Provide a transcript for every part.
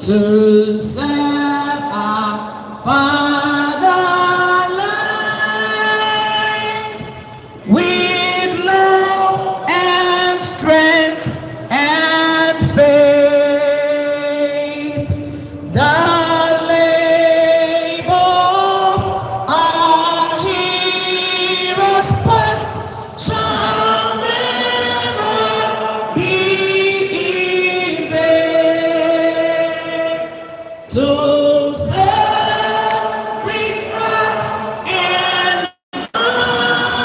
to serve our fatherland with love and strength and faith. The labor our heroes past shall never be in vain. To serve with heart and mind,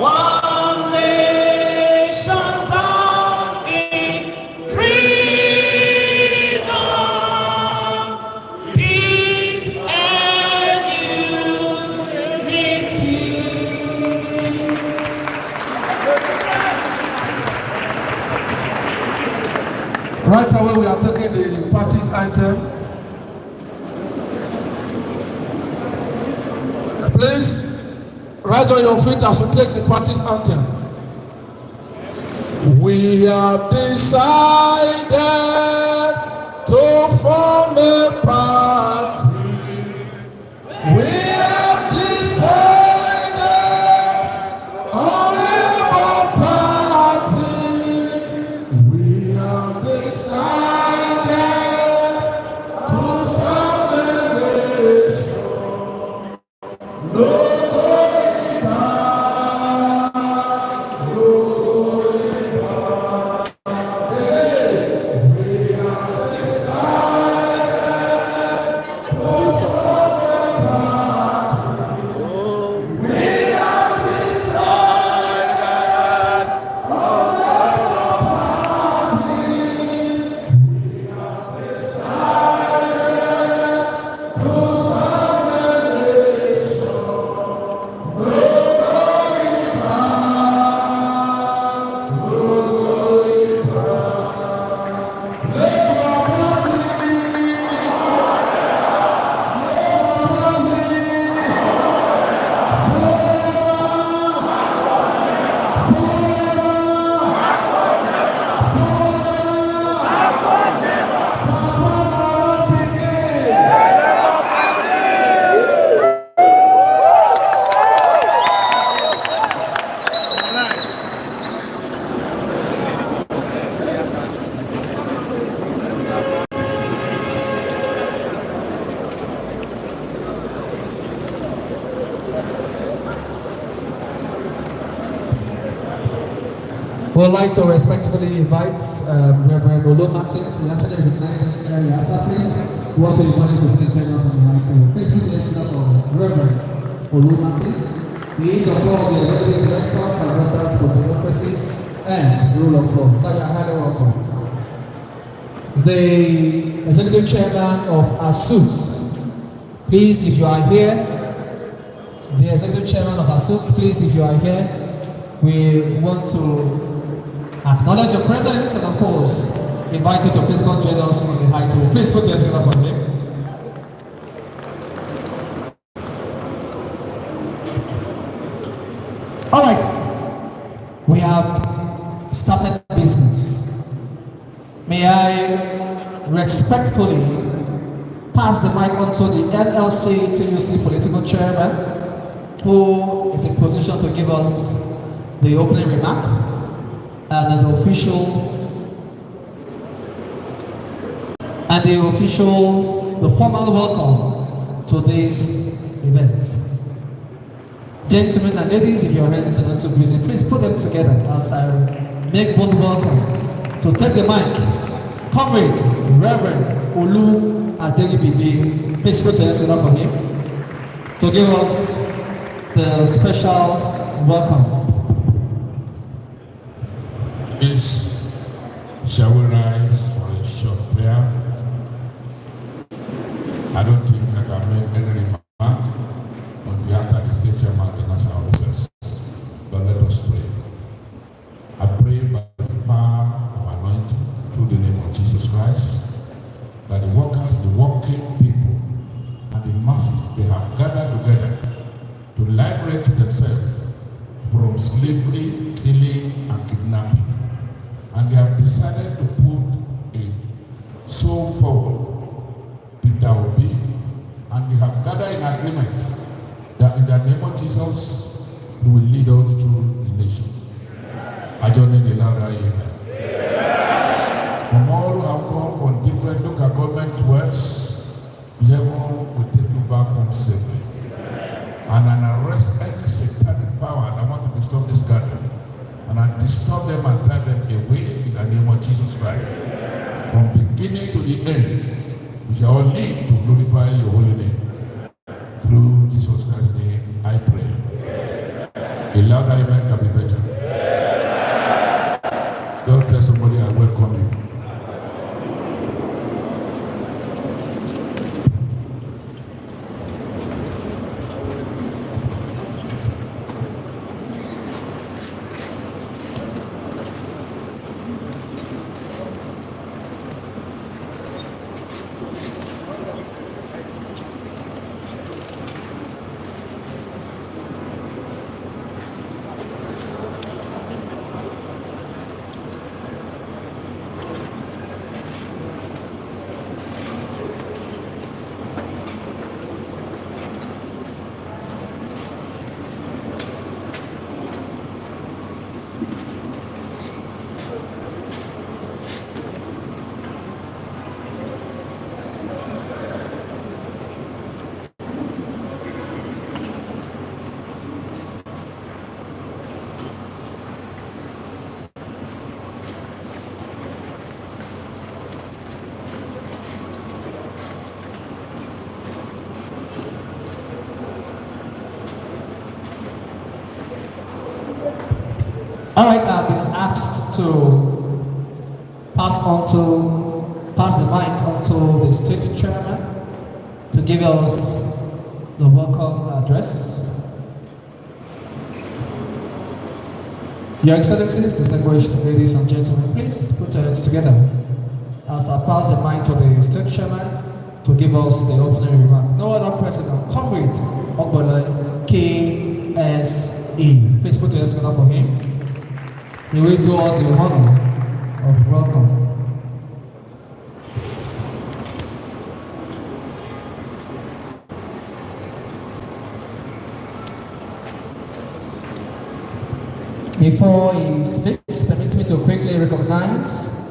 one nation bound in freedom, peace and unity. Right away, we are taking the party's anthem. Please rise on your feet as we take the party's anthem. We have decided to form a party. We have decided on Labour Party. We have decided to serve the nation. No going back, no going back. Hey, we have decided to form a party. We have decided on Labour Party. We have decided to serve the nation. No going back, no going back. Labour We would like to respectfully invite Reverend Olu Martins, the actually recognized NIGERIAN. Please, we want to invite you to please join us on the high table. Please put the attention of Reverend Olu Martins. He is, of course, the Executive Director for Advisors for Democracy and Rule of Law. Sir, you are highly welcome. The Executive Chairman of ASUS. Please, if you are here, the Executive Chairman of ASUS, please, if you are here, we want to acknowledge your presence and, of course, invite you to please come join us in the high table. Please put your hands up on me. All right, we have started business. May I respectfully pass the mic on to the NLC TUC political chairman, who is in position to give us the opening remark and the formal welcome to this event. Gentlemen and ladies, if your hands are not too busy, please put them together as I make both welcome to take the mic. Comrade Reverend Olu Adelibibi, please put your hands together for him to give us the special welcome. Please, shall we rise for a short prayer? I don't think I can make any remark until after the state chairman and the national officers. But let us pray. I pray by the power of anointing through the name of Jesus Christ, that the workers, the working people, and the masses, they have gathered together to liberate themselves from slavery, killing, and kidnapping. And they have decided to put a so forward, Peter Obi, and we have gathered in agreement that in the name of Jesus, He will lead us through the nation. I don't need a louder amen. From all who have come from different local government works, heaven will take you back home safely. And arrest any satanic power that want to disturb this gathering. And I disturb them and drive them away in the name of Jesus Christ. From beginning to the end, we shall all live to glorify your holy name. Through Jesus Christ's name, I pray. A louder amen can be better. Don't tell somebody I welcome you. All right, I've been asked to pass the mic on to the state chairman to give us the welcome address. Your Excellencies, distinguished ladies and gentlemen, please put your hands together as I pass the mic to the state chairman to give us the opening remark. No other president, Comrade Ogbole KSE. Please put your hands together for him. He will do us the honor of welcome. Before he speaks, permit me to quickly recognize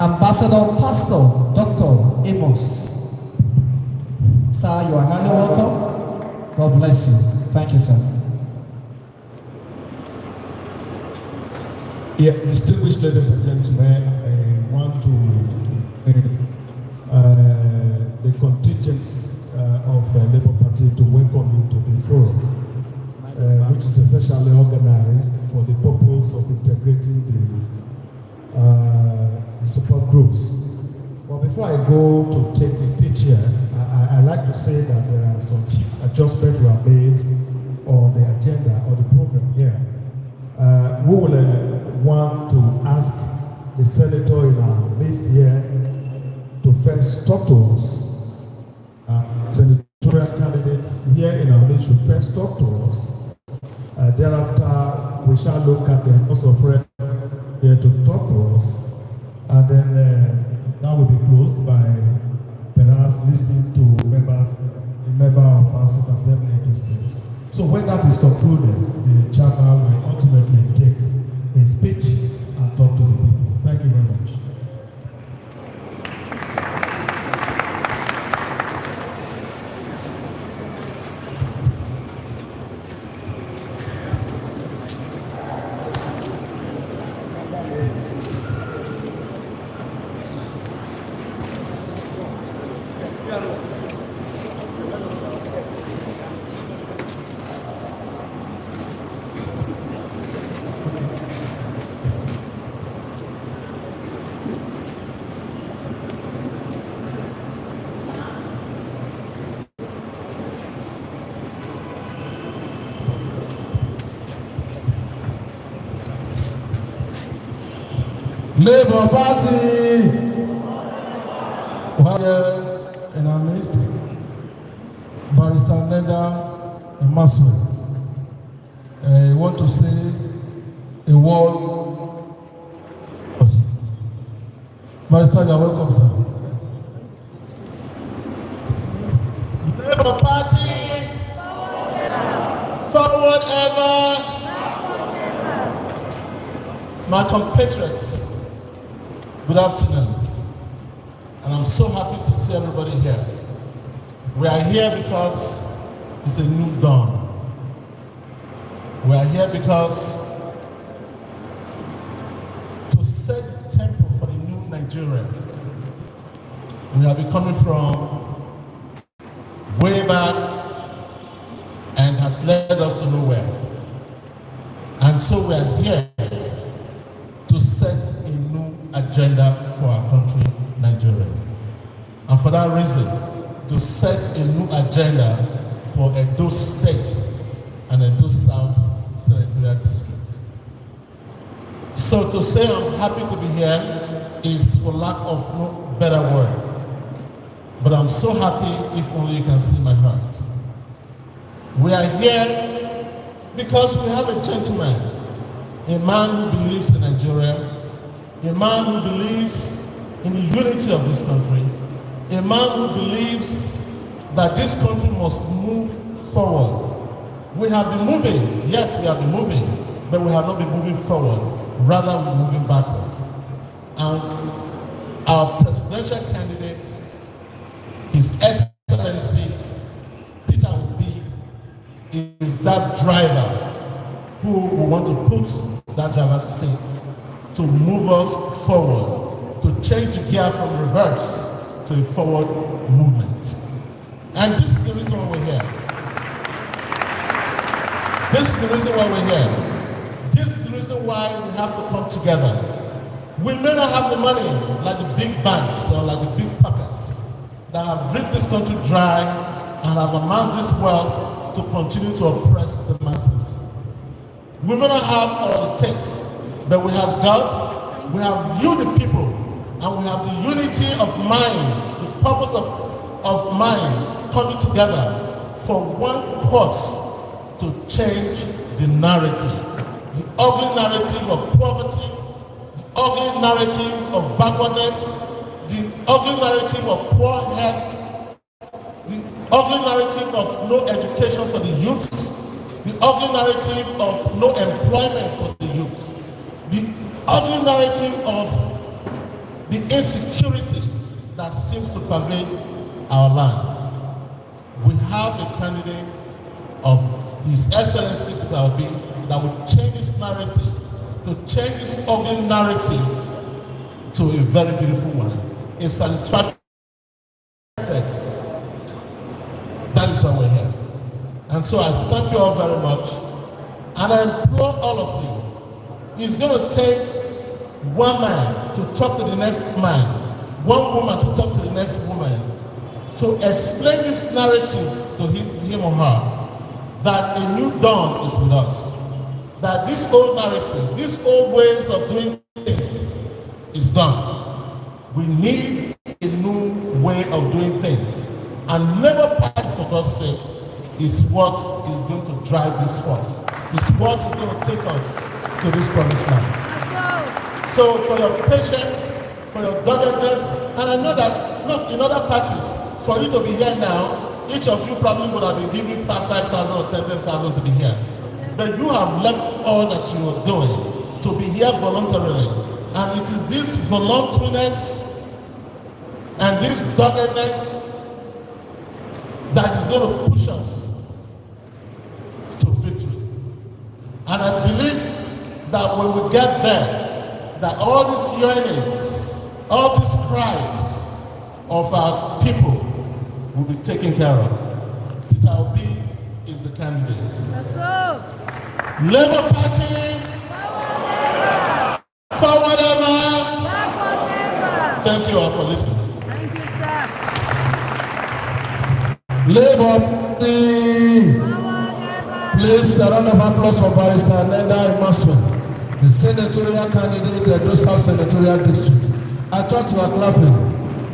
Ambassador Pastor Dr. Amos. Sir, you are highly welcome. God bless you. Thank you, sir. Yeah, distinguished ladies and gentlemen, I want to the contingents of the Labour Party to welcome you to this forum, which is essentially organized for the purpose of integrating the support groups. But before I go to take the speech here, I like to say that there are some adjustments we have made on the agenda or the program here. We will want to ask the senator in our list here to first talk to us. Senatorial candidates here in our list should first talk to us. Thereafter, we shall look at the House of Reps here to talk to us. And then that will be closed by perhaps listening to the member of House of Assembly in the state. So when that is concluded, the chairman will ultimately take a speech and talk to the people. Thank you very much. Labour Party, in our midst, Barrister Neda Maswell. I want to say a word. Barrister, you are welcome, sir. the party. Forward ever. My compatriots, good afternoon. And I'm so happy to see everybody here. We are here because it's a new dawn. We are here because to set the tempo for the new Nigeria. We have been coming from way back and has led us to nowhere. And so we are here to set a new agenda for our country, Nigeria. And for that reason, to set a new agenda for Edo State and Edo South Senatorial District. So to say I'm happy to be here is for lack of no better word. But I'm so happy if only you can see my heart. We are here because we have a gentleman, a man who believes in Nigeria, a man who believes in the unity of this country, a man who believes that this country must move forward. We have been moving, yes, we have been moving, but we have not been moving forward, rather we're moving backward. And our presidential candidate, His Excellency Peter Obi, is that driver who we want to put that driver's seat to move us forward, to change the gear from reverse to a forward movement. And this is the reason why we're here. This is the reason why we're here. This is the reason why we have to come together. We may not have the money like the big banks or like the big pockets that have ripped this country dry and have amassed this wealth to continue to oppress the masses. We may not have all it takes, but we have God, we have you the people, and we have the unity of minds, the purpose of minds coming together for one cause to change the narrative. The ugly narrative of poverty, the ugly narrative of backwardness, the ugly narrative of poor health, the ugly narrative of no education for the youths, the ugly narrative of no employment for the youths, the ugly narrative of the insecurity that seems to pervade our land. We have a candidate of His Excellency Peter Obi that will change this narrative, to change this ugly narrative to a very beautiful one, a satisfactory. That is why we're here. And so I thank you all very much, and I implore all of you, it's going to take one man to talk to the next man, one woman to talk to the next woman, to explain this narrative to him or her, that a new dawn is with us, that this old narrative, these old ways of doing things is done. We need a new way of doing things, and Labour Party, for God's sake, is what is going to drive this force. It's what is going to take us to this promised land. So for your patience, for your doggedness, and I know that, look, in other parties, for you to be here now, each of you probably would have been given 5,000 or 10,000 to be here. But you have left all that you are doing to be here voluntarily. And it is this voluntariness and this doggedness that is going to push us to victory. And I believe that when we get there, that all these yearnings, all these cries of our people will be taken care of. Peter Obi is the candidate. Labour Party, forward ever. Thank you all for listening. Thank you, sir. Labour Party. Please, a round of applause for Barrister NAIJA Maswell, the senatorial candidate at the South Senatorial District. I thought you were clapping.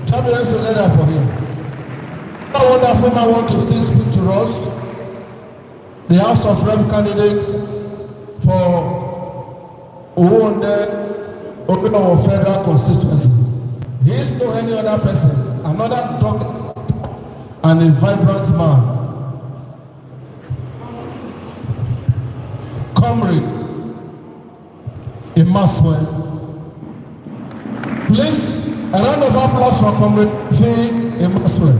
Champions a letter for him. A wonderful man want to still speak to us. The House of Rep candidates for Owonde Ogbonwo Federal Constituency. He is no any other person, another doctor. I and a vibrant man. Comrade Imaswe. Please, a round of applause for Comrade Imaswe.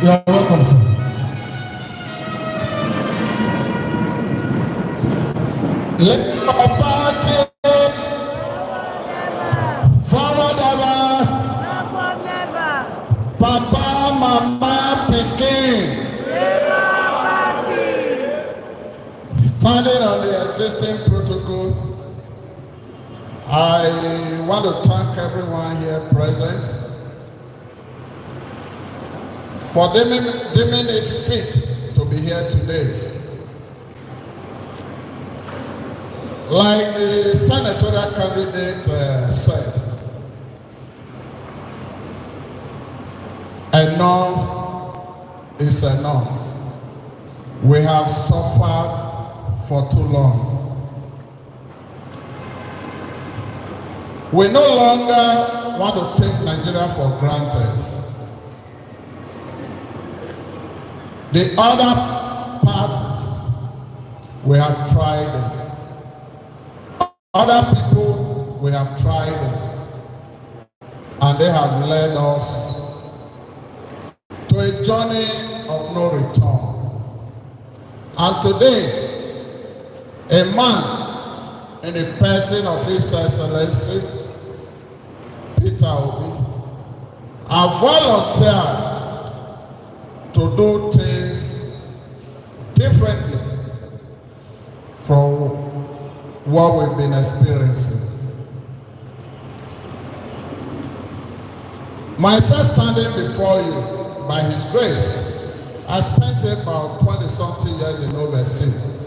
You are welcome, sir. Let our party forward ever. Papa, Mama, Peking. Standing on the existing protocol, I want to thank everyone here present for deeming it fit to be here today. Like the senatorial candidate said, enough is enough. We have suffered for too long. We no longer want to take Nigeria for granted. The other parties, we have tried it. Other people, we have tried it. And they have led us to a journey of no return. And today, a man in the person of His Excellency Peter Obi have volunteered to do things differently from what we've been experiencing. Myself standing before you, by His grace, I spent about 20-something years in overseas,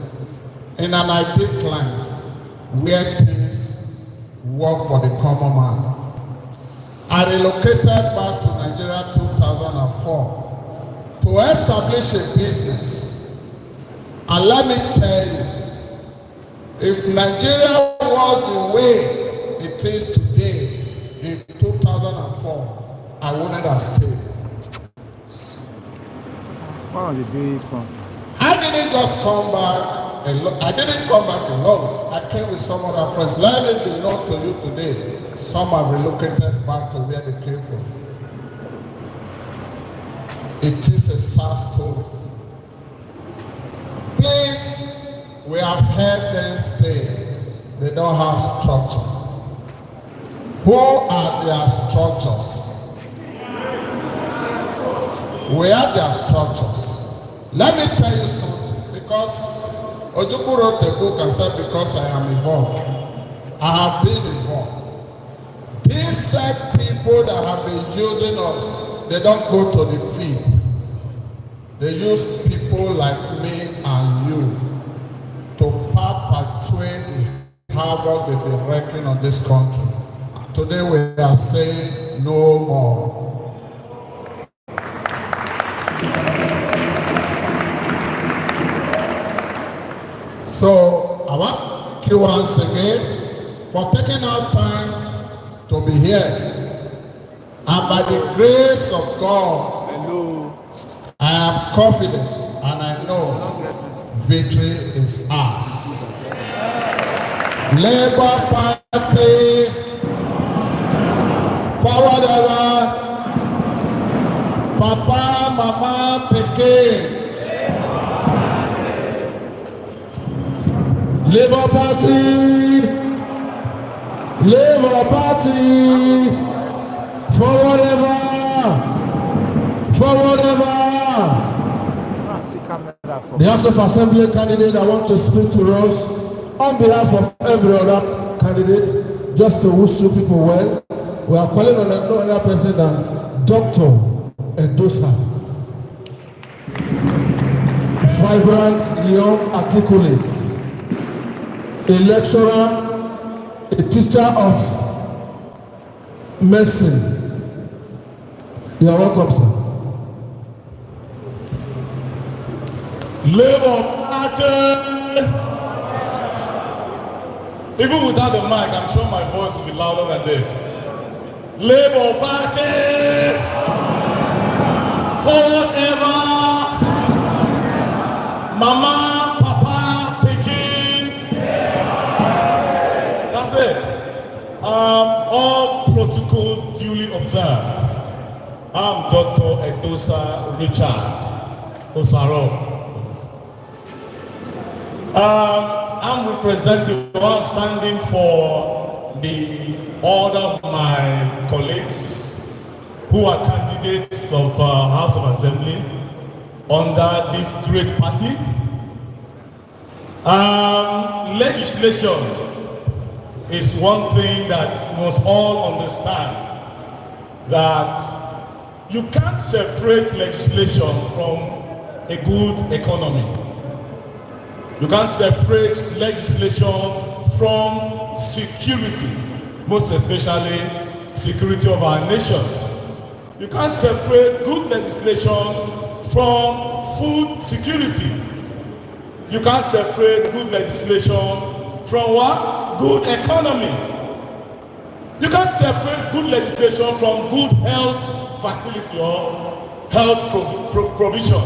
in an ideal climate where things work for the common man. I relocated back to Nigeria 2004 to establish a business. And let me tell you, if Nigeria was the way it is today in 2004, I wouldn't have stayed. Where are they doing from? I didn't just come back alone. I didn't come back alone. I came with some other friends. Let it be known to you today. Some have relocated back to where they came from. It is a sad story. Please, we have heard them say they don't have structure. Who are their structures? We have their structures. Let me tell you something, because Ojukwu wrote a book and said, because I am involved, I have been involved. These said people that have been using us, they don't go to the field. They use people like me and you to perpetuate the havoc they've been wreaking on this country. Today we are saying no more. So I want to thank you once again for taking our time to be here. And by the grace of God, I am confident and I know victory is ours. Labour Party, forward ever. Papa, Mama, Peking. Labour Party, Labour Party, forward ever, forward ever. The House of Assembly candidate, I want to speak to us on behalf of every other candidate, just to wish you people well. We are calling on no other person than Dr. Edosa. Vibrant, young, articulate, a lecturer, a teacher of medicine. You are welcome, sir. Labour Party. Even without the mic, I'm sure my voice will be louder than this. Labour Party. forever. Mama, Papa, Peking. That's it. All protocol duly observed. I'm Dr. Edosa Richard Osaro. I'm representing, standing for the order of my colleagues who are candidates of House of Assembly under this great party. Legislation is one thing that we must all understand, that you can't separate legislation from a good economy. You can't separate legislation from security, most especially security of our nation. You can't separate good legislation from food security. You can't separate good legislation from what? Good economy. You can't separate good legislation from good health facility or health provision.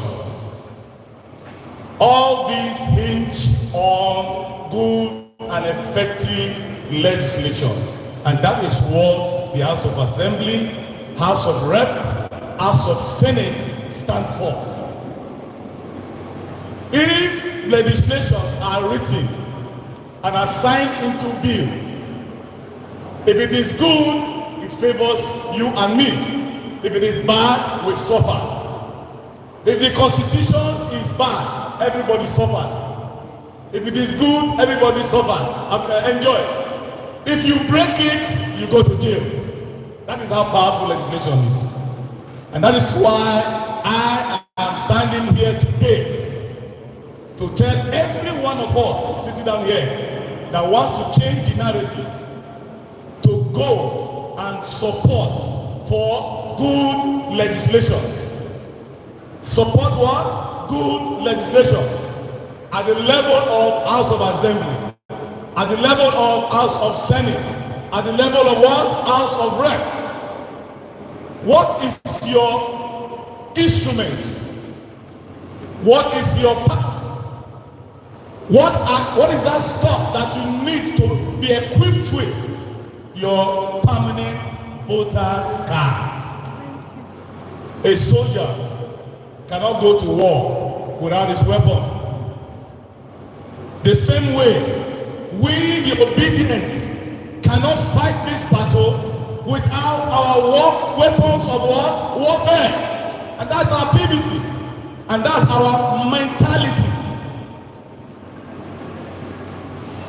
All these hinge on good and effective legislation. And that is what the House of Assembly, House of Rep, House of Senate stands for. If legislations are written and are signed into bill, if it is good, it favors you and me. If it is bad, we suffer. If the Constitution is bad, everybody suffers. If it is good, everybody suffers. Enjoy it. If you break it, you go to jail. That is how powerful legislation is. And that is why I am standing here today to tell every one of us sitting down here that wants to change the narrative to go and support for good legislation. Support what? Good legislation at the level of House of Assembly, at the level of House of Senate, at the level of what? House of Rep. What is your instrument? What is your what is that stuff that you need to be equipped with? Your permanent voter's card. A soldier cannot go to war without his weapon. The same way, we the obedient cannot fight this battle without our weapons of what? Warfare. And that's our PBC. And that's our mentality.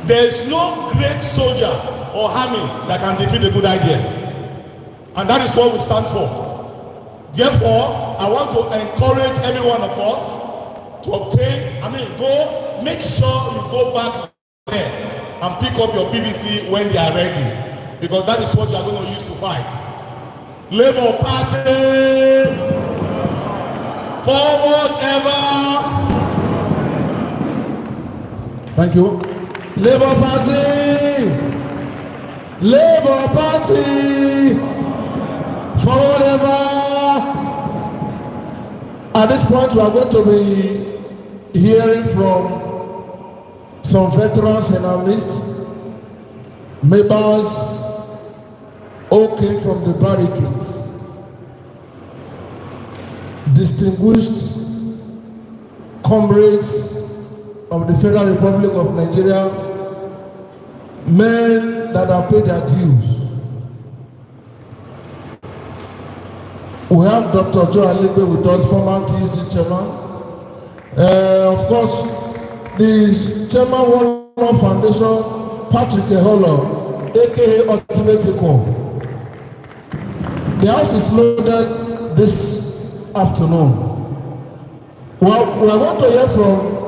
There is no great soldier or army that can defeat a good idea. And that is what we stand for. Therefore, I want to encourage every one of us to obtain, go, make sure you go back there and pick up your BBC when they are ready. Because that is what you are going to use to fight. Labour Party, forward ever. Thank you. Labour Party! Labour Party! Forward ever! At this point, we are going to be hearing from some veterans in our midst, members who came from the barricades, distinguished comrades of the Federal Republic of Nigeria, men that have paid their dues. We have Dr. Joe Aligbe with us, former TUC chairman. Of course, the chairman of the Foundation, Patrick Eholo, aka Ultimate Eco. The house is loaded this afternoon. Well, we are going to hear from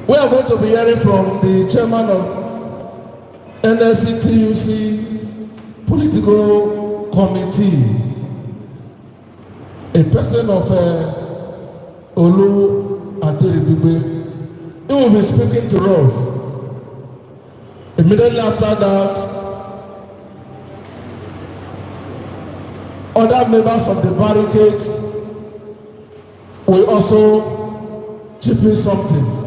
we are going to be hearing from the chairman of NLC TUC political committee, a person of Olu Ateribibe. He will be speaking to us. Immediately after that, other members of the barricades will also chip in something.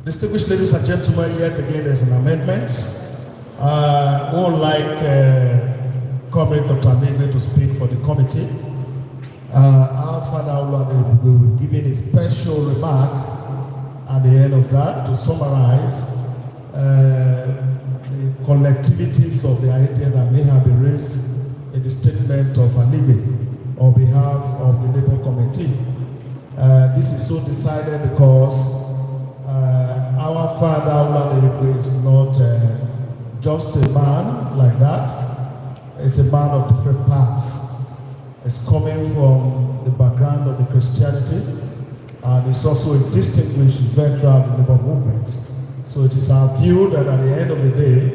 Distinguished ladies and gentlemen, yet again there's an amendment. We would like Comrade Dr. Nigbe to speak for the committee. Our Father will be giving a special remark at the end of that to summarize the collectivities of the ideas that may have been raised in the statement of Nigbe on behalf of the Labour Committee. This is so decided because our Father is not just a man like that. He's a man of different paths. He's coming from the background of the Christianity, and he's also a distinguished veteran of the Labour movement. So it is our view that at the end of the day,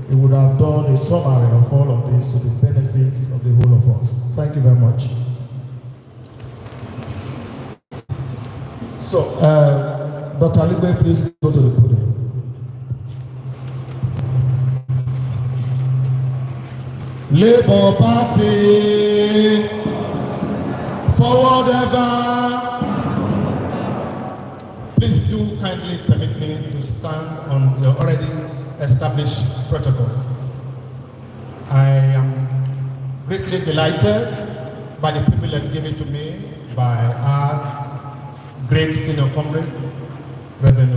he would have done a summary of all of this to the benefits of the whole of us. Thank you very much. So, Dr. Nigbe, please go to the podium. Labour Party, forward ever. Please do kindly permit me to stand on the already established protocol. I am greatly delighted by the privilege given to me by our great senior comrade, Reverend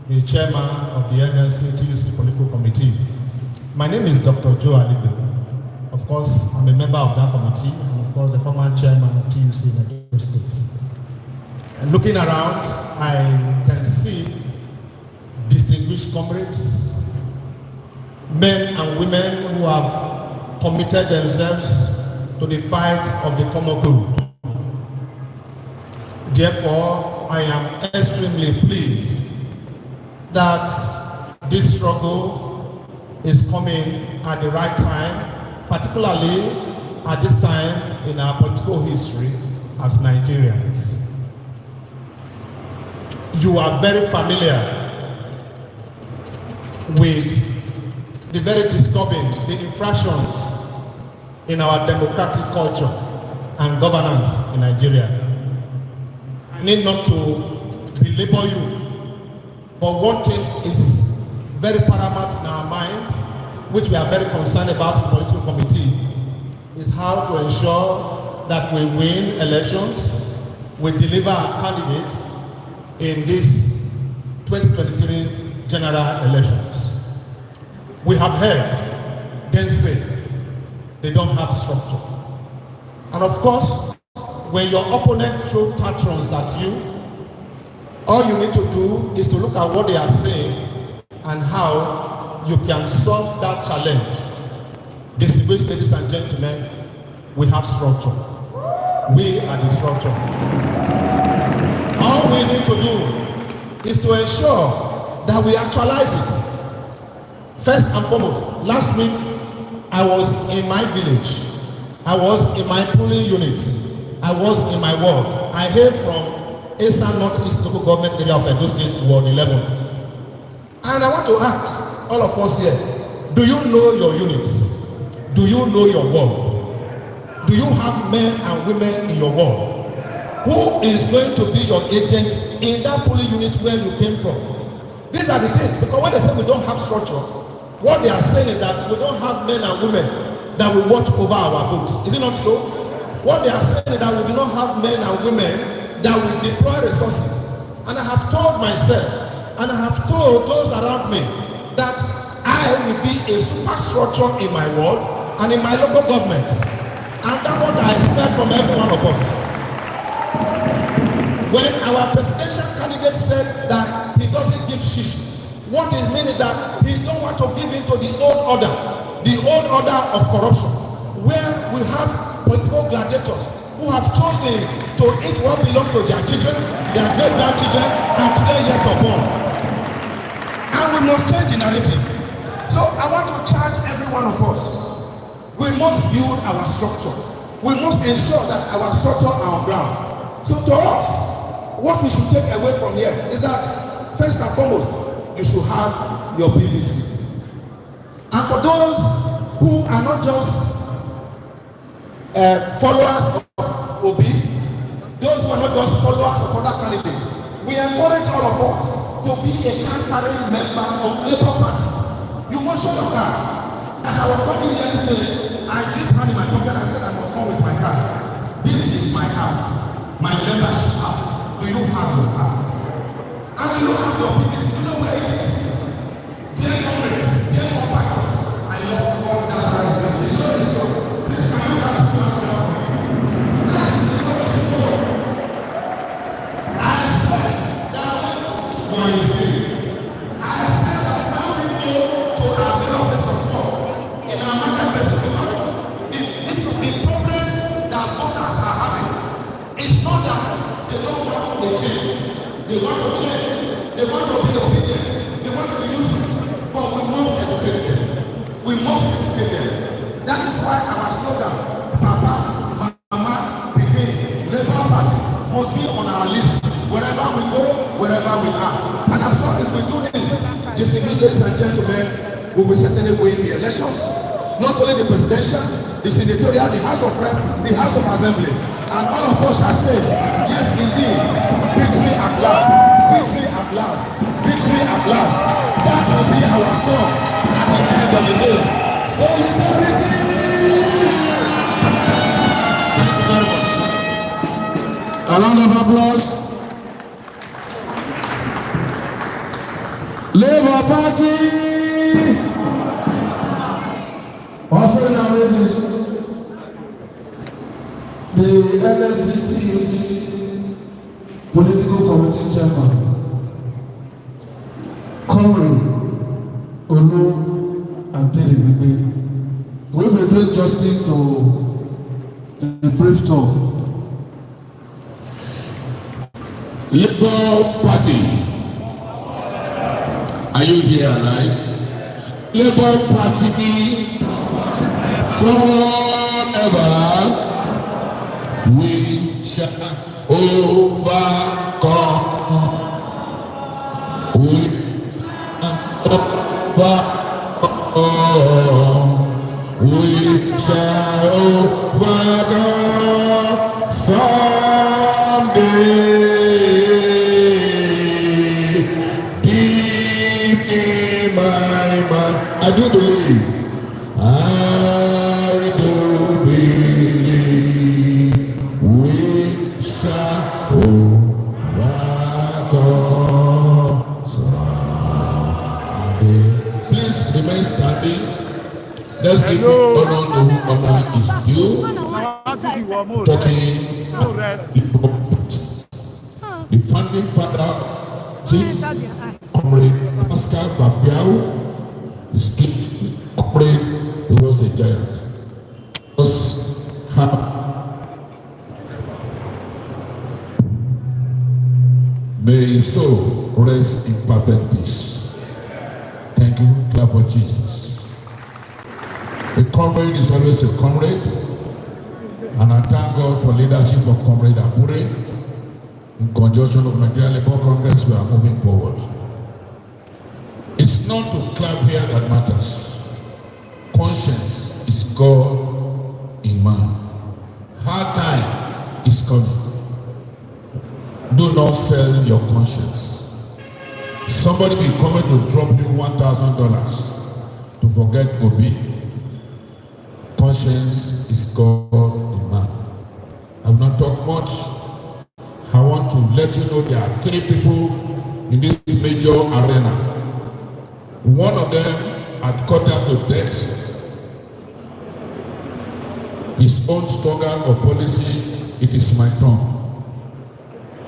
the chairman of the NLC TUC Political Committee. My name is Dr. Joe Alibe. Of course, I'm a member of that committee, and of course, the former chairman of TUC in Nigeria State. And looking around, I can see distinguished comrades, men and women who have committed themselves to the fight of the common good. Therefore, I am extremely pleased that this struggle is coming at the right time, particularly at this time in our political history as Nigerians. You are very familiar with the very disturbing, the infractions in our democratic culture and governance in Nigeria. I need not to belabor you, but one thing is very paramount in our minds, which we are very concerned about in the political committee, is how to ensure that we win elections, we deliver our candidates in this 2023 general elections. We have heard, dense faith, they don't have structure. And of course, when your opponent throws tantrums at you, all you need to do is to look at what they are saying and how you can solve that challenge. Distinguished ladies and gentlemen, we have structure. We are the structure. All we need to do is to ensure that we actualize it. First and foremost, last week I was in my village. I was in my polling unit. I was in my ward. I hail from Eastern Northeast Local Government Area of Edo State, Ward 11. And I want to ask all of us here, do you know your unit? Do you know your ward? Do you have men and women in your ward? Who is going to be your agent in that polling unit where you came from? These are the things, because when they say we don't have structure, what they are saying is that we don't have men and women that will watch over our votes. Is it not so? What they are saying is that we do not have men and women that will deploy resources. And I have told myself, and I have told those around me, that I will be a superstructure in my ward and in my local government. And that's what I expect from every one of us. When our presidential candidate said that he doesn't give shish, what it means is that he don't want to give into the old order of corruption, where we have political gladiators who have chosen to eat what belongs to their children, their great-grandchildren, and today yet unborn. And we must change the narrative. So I want to charge every one of us. We must build our structure. We must ensure that our structure are on ground. So to us, what we should take away from here is that first and foremost, you should have your PVC. And for those who are not just followers of OB, those who are not just followers of other candidates, we encourage all of us to be a card-carrying member of Labour Party. You must show your card. As I was coming here today, I did hand in my pocket and said I must come with my card. This is my card, my membership card. Do you have your card? And do you have your PVC? Do you know where it is? Dear comrades, dear compatriots, I love all that president. This is so. Please can you have to ask for me? That is the way to go. I expect that one is spirit. I expect that now we go to our various places of sport. In our marketplace, the problem that voters are having is not that they don't want to change. They want to change. They want to be obedient. They want to be useful. But we must educate them. We must educate them. That is why our slogan, Papa, Mama, Begin, Labour Party, must be on our lips wherever we go, wherever we are. And I'm sure if we do this, distinguished ladies and gentlemen, we will certainly win the elections. Not only the presidential, the senatorial, the House of Rep, the House of Assembly. And all of us shall say, yes indeed, victory at last, victory at last, victory at last. That will be our song at the end of the day. Solidarity! Thank you very much. A round of applause. Labour Party! Also in our message, the NSCTUC political committee chairman, Comrade Olu and Terry will be doing justice to a brief talk. Labour Party, are you here alive? Labour Party, forever we shall overcome. We shall overcome someday. Deep in my mind, I do believe. I do believe we shall overcome someday. Please remain standing. Let's give honor to honor is due. Talking the founding father, Comrade Pascal Bafiao, is Comrade. He was a giant. May his soul rest in perfect peace. Thank you. Clap for Jesus. A comrade is always a comrade, and I thank God for leadership of Comrade Abure. In conjunction of Nigerian Labour Congress, we are moving forward. It's not to clap here that matters. Conscience is God in man. Hard time is coming. Do not sell your conscience. Somebody will come to drop you $1,000 to forget Obi. Conscience is God in man. I will not talk much. I want to let you know there are 3 people in this major arena. One of them had cut out to death. His own struggle or policy, it is my turn.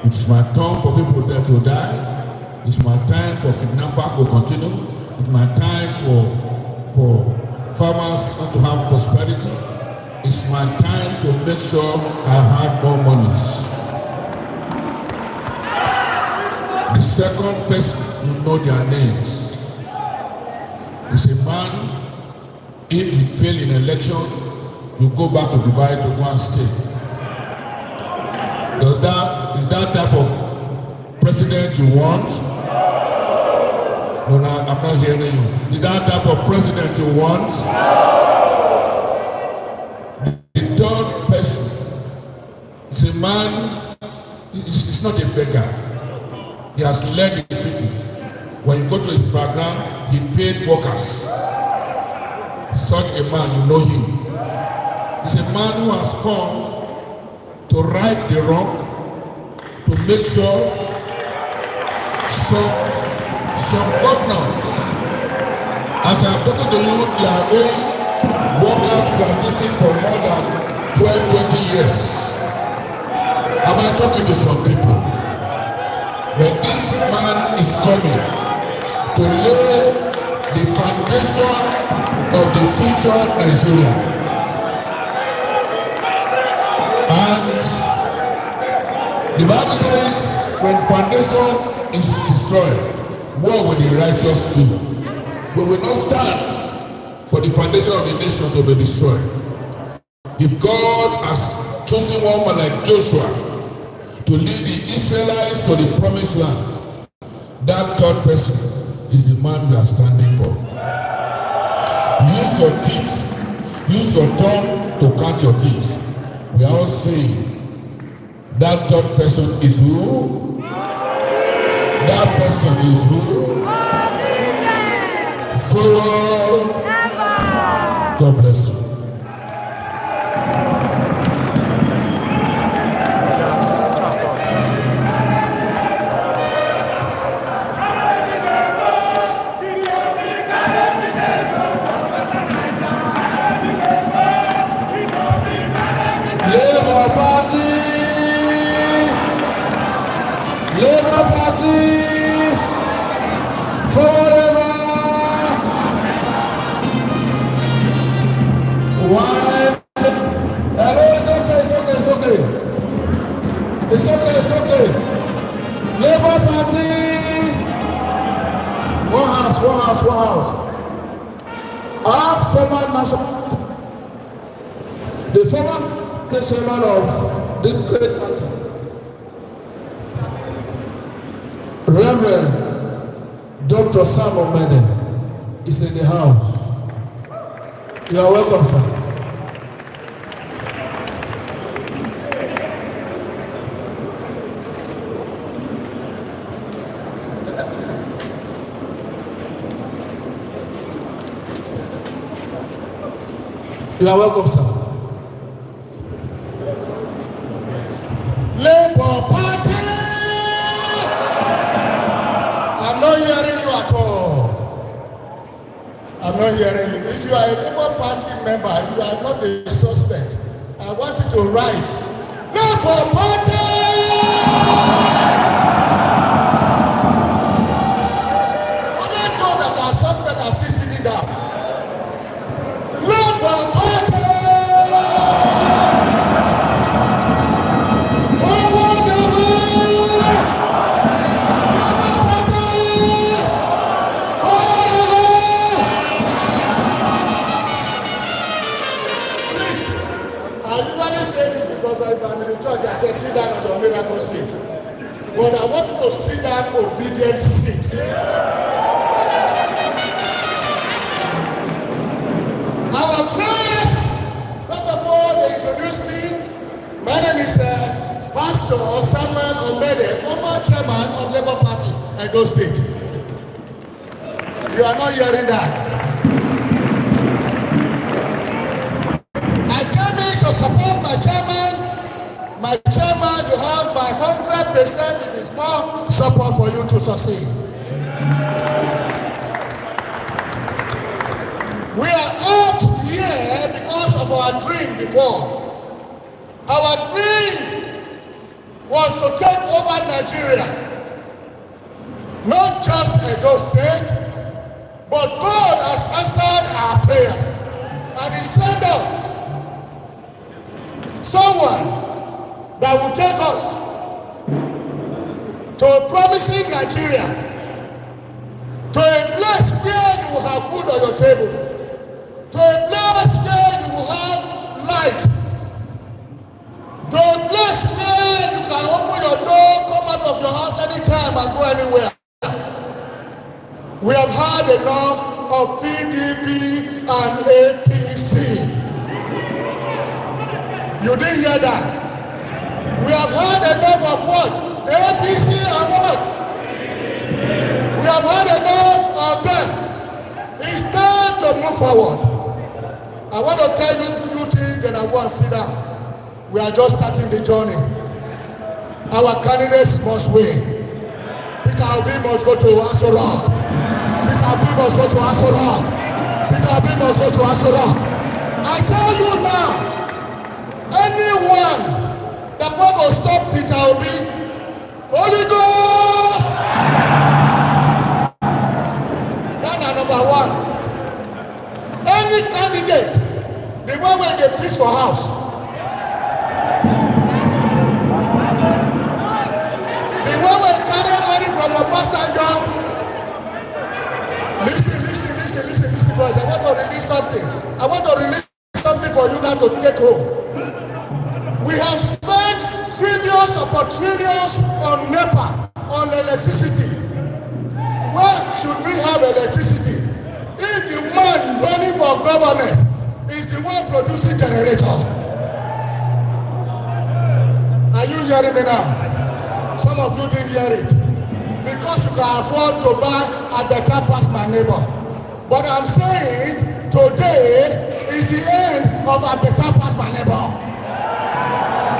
It's my turn for people there to die. It's my time for kidnappers to continue. It's my time for farmers to have prosperity. It's my time to make sure I have more monies. The second person, you know their names. is a man, if you fail in election, you go back to Dubai to go and stay. Is that type of president you want? No, I'm not hearing you. Is that type of president you want? The third person is a man, he's not a beggar. He has led the people. When you go to his background, he paid workers. Such a man, you know him. He's a man who has come to right the wrong, to make sure some governors, as I'm talking to you, they are owing workers gratuity for more than 12-20 years. Am I talking to some people? But this man is coming to lay the foundation of the future Nigeria. And the Bible says when foundation is destroyed, what will the righteous do? We will not stand for the foundation of the nation to be destroyed. If God has chosen one man like Joshua to lead the Israelites to the promised land, that third person is the man we are standing for. Use your teeth, use your tongue to count your teeth. We are all saying that third person is who? That person is who? Follow. God bless you. It's okay. Labour Party. One house. Our former national, the former chairman of this great party, Reverend Dr. Sam Omene, is in the house. You are welcome, sir. You are welcome, sir. Labour Party! I'm not hearing you at all. I'm not hearing you. If you are a Labour Party member, if you are not a suspect, I want you to rise. Labour Party! Only those that are suspect are still sitting down. Labour Party! If I'm in the church, I say, sit down on your miracle seat. But I want you to sit down obedient seat. Our prayers, first of all, they introduced me. My name is Pastor Samuel Omede, former chairman of Labour Party, Edo State. You are not hearing that. I came here to support my chairman. My chairman, you have my 100%, it is more support for you to succeed. We are out here because of our dream before. Our dream was to take over Nigeria. Not just Edo State, but God has answered our prayers. And He sent us someone that will take us to a promising Nigeria, to a place where you will have food on your table, to a place where you will have light, to a place where you can open your door, come out of your house anytime and go anywhere. We have had enough of PDP and APC. You didn't hear that? We have had enough of what? APC and what? We have had enough of them. It's time to move forward. I want to tell you a few things and I want to sit down. We are just starting the journey. Our candidates must win. Peter Obi must go to Aso Rock. Peter Obi must go to Aso Rock. Peter Obi must go to Aso Rock. I tell you now, anyone that want to stop Peter Obi, Holy Ghost! That's number one. Any candidate, the one wey dey peace for house, the one wey carry money from Obasanjo. Listen, boys. I want to release something. I want to release something for you now to take home. We have spent trillions upon trillions on NEPA, on electricity. Where should we have electricity if the man running for government is the one producing generator? Are you hearing me now? Some of you didn't hear it. Because you can afford to buy a better pass my neighbor. But I'm saying today is the end of a better pass my neighbor.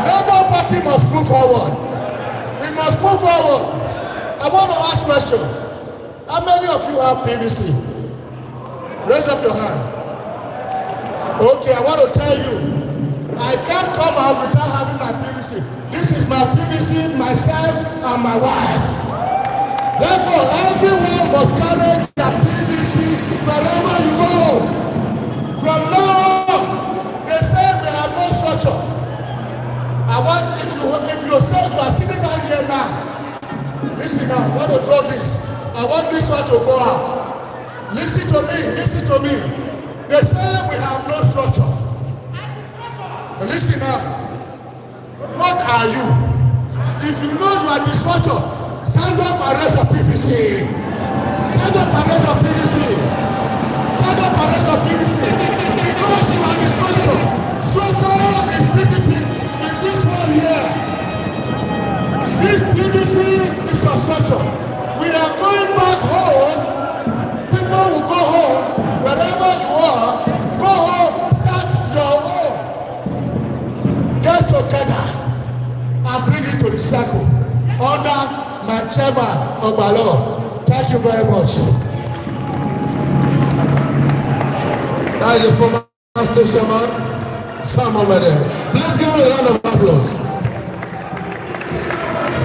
Labour Party must move forward. We must move forward. I want to ask a question. How many of you have PVC? Raise up your hand. Okay, I want to tell you, I can't come out without having my PVC. This is my PVC, myself, and my wife. Therefore, everyone must carry their PVC wherever you go. From now on, they say we have no structure. I want, if you say you are sitting down here now, listen now, I want to draw this. I want this one to go out. Listen to me. They say we have no structure. But listen now, what are you? If you know you are the structure, stand up and raise a PVC. Stand up and raise a PVC. Stand up and raise a PVC. Because you are the structure. Structure is pretty big in this one here. This PVC is a structure. We are going back home. People will go home. Wherever you are, go home, start your own. Get together and bring it to the circle. Under my chairman, Ogbalo. Thank you very much. That is the former station man, Sam Omede. Let's give him a round of applause.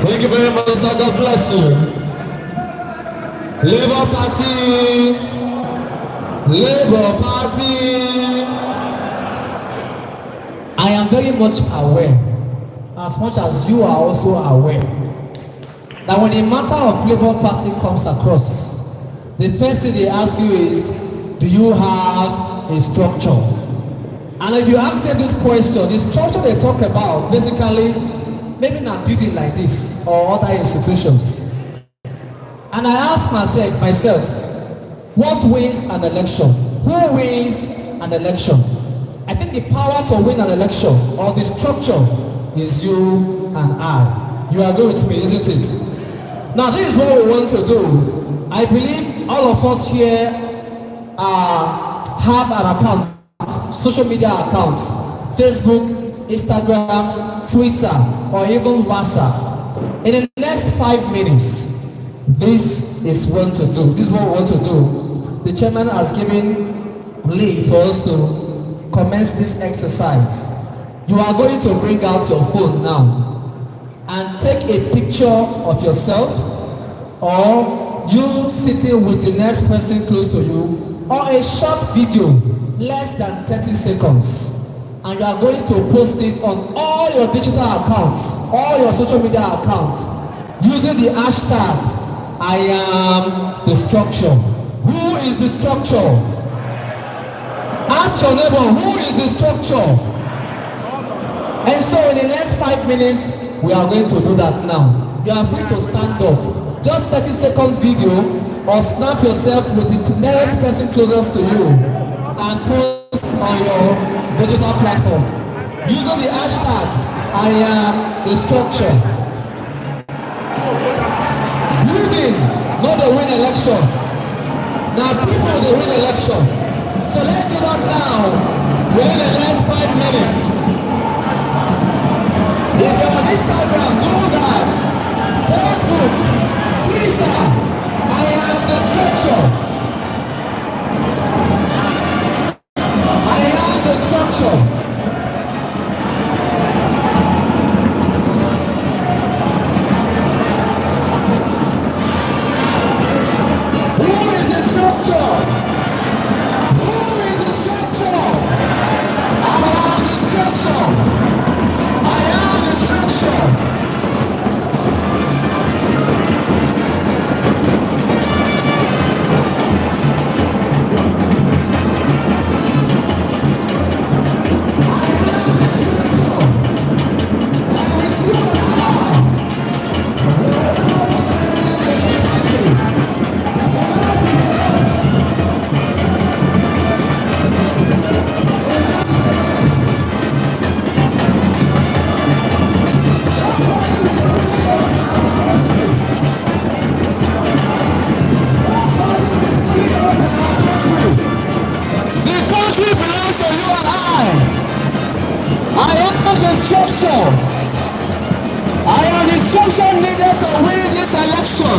Thank you very much, sir. God bless you. Labour Party. I am very much aware, as much as you are also aware, that when a matter of Labour Party comes across, the first thing they ask you is, do you have a structure? And if you ask them this question, the structure they talk about, basically, maybe not building like this or other institutions. And I ask myself, what wins an election? Who wins an election? I think the power to win an election or the structure is you and I. You agree with me, isn't it? Now, this is what we want to do. I believe all of us here have an account, social media accounts, Facebook, Instagram, Twitter, or even WhatsApp. In the next 5 minutes, this is what to do. This is what we want to do. The chairman has given leave for us to commence this exercise. You are going to bring out your phone now and take a picture of yourself or you sitting with the next person close to you, or a short video less than 30 seconds, and you are going to post it on all your digital accounts, all your social media accounts, using the hashtag I am the structure. Who is the structure? Ask your neighbor, who is the structure? And so in the next 5 minutes, we are going to do that now. You are free to stand up. Just 30-second video or snap yourself with the nearest person closest to you and post on your digital platform using the hashtag I am the structure. Building, not the win election. Now people they win election. So let's do that now within the next 5 minutes. If you're on Instagram, do that. Facebook, Twitter, I am the structure. I am the structure. Who is the structure? Who is the structure? I am the structure. I am the structure. I am the structure needed to win this election.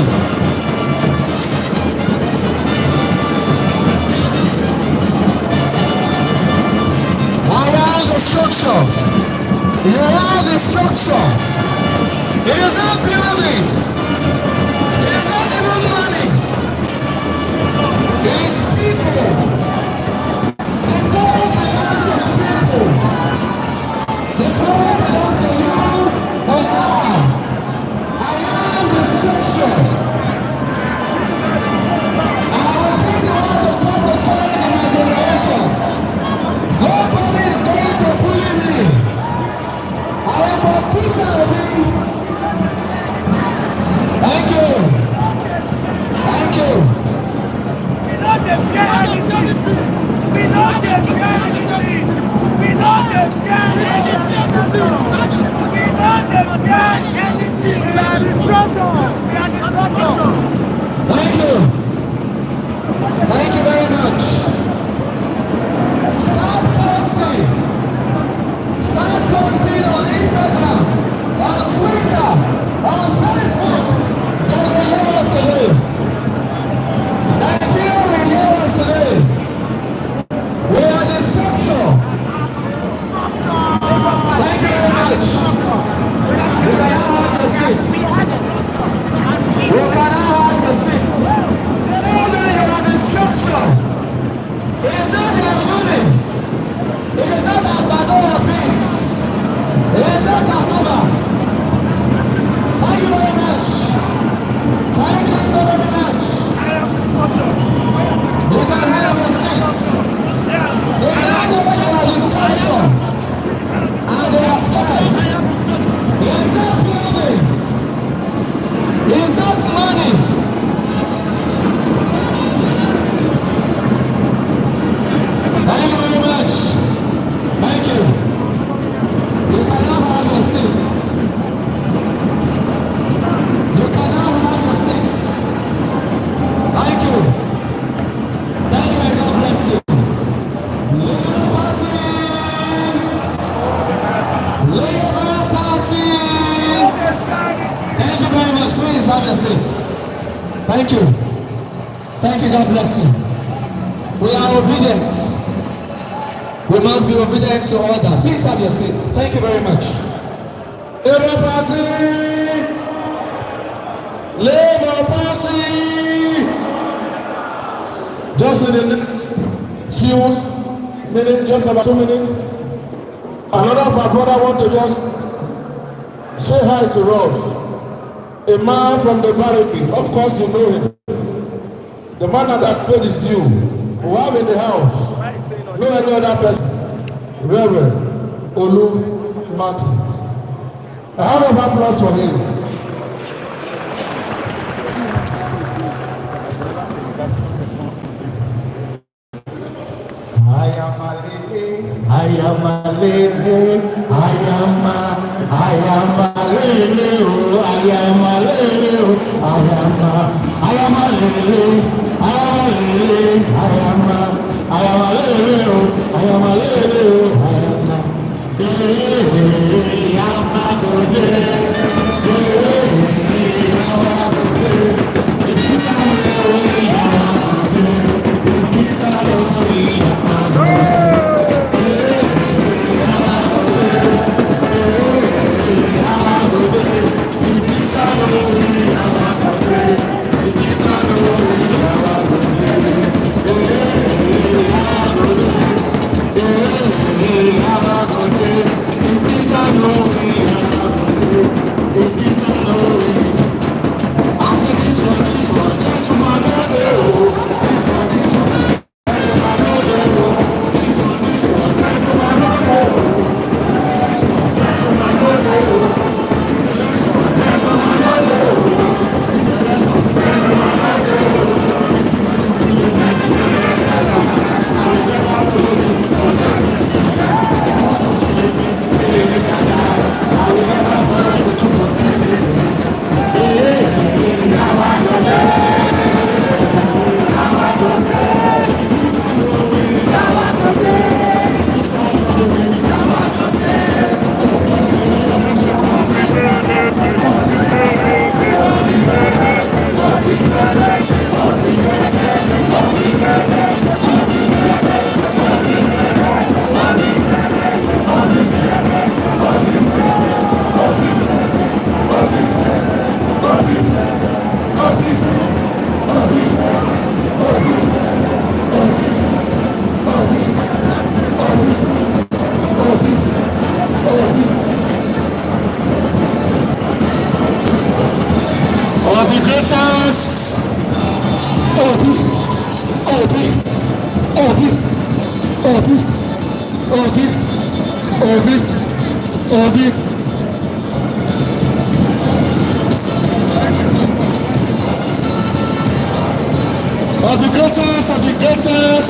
I am the structure. You are the structure. It is not building. It is not even money. It is people. The power belongs to the people. The power belongs to you and I. I am the structure. I will be the one to cause a change in my generation. Nobody is going to bully me. I am for Peter Obi. Thank you. Thank you. We know they fear anything. We know they fear anything. We know they fear anything. We know they fear anything. We are the structure. We are the structure. Thank you. Thank you very much. Start posting. Start posting on Instagram, on Twitter, on Facebook. They will hear us today. Nigeria will hear us today. We are the structure. Thank you very much. We can now have the seats. We can now have the seats. Tell them you are the structure. It is not their money. It is not Agbado or peace. It is not cassava. Thank you very much. Thank you so very much. You can have your seats. They now know you are the structure. And they are scared. It is not building. It is not money. Thank you very much. Thank you. You can now have your seats. You can now have your seats. Thank you. Thank you and God bless you. Labour Party. Labour Party. Thank you very much. Please have your seats. Thank you. Thank you. God bless you. We are obedient. We must be obedient to order. Please have your seats. Thank you very much. Labour Party! Labour Party! Just in the next few minutes, just about 2 minutes, another of our brother want to just say hi to us. A man from the barricade, of course you know him. The man that paid his due. Who have in the house? No any other person. Reverend Olu Martins. A round of applause for him. I am a lady, I am a lady, I am a lady, oh, I am a lady, oh, I am a lady, I am a lady, I am a lady, oh, I am a lady, oh, I am a lady, I am a good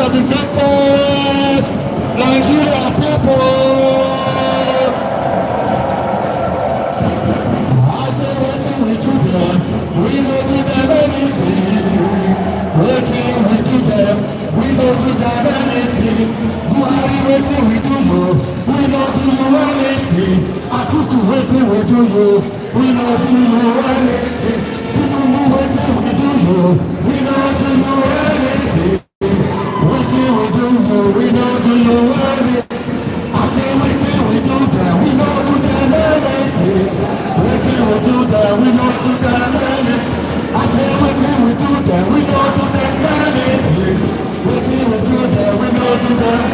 of the greatest Nigerian people. I say wetin we do them, we no do them anything. Wetin we do them, we no do them anything. Buhari wetin we do you, we no do you anything. Atiku wetin we do you, we no do you anything. Tinubu wetin we do you, we no do you anything. Wetin we do you, we no do you anything. I say wetin we do them, we no do them anything. Wetin we do them, we no do them anything. I say wetin we do them, we no do them anything. Wetin we do them, we no do them.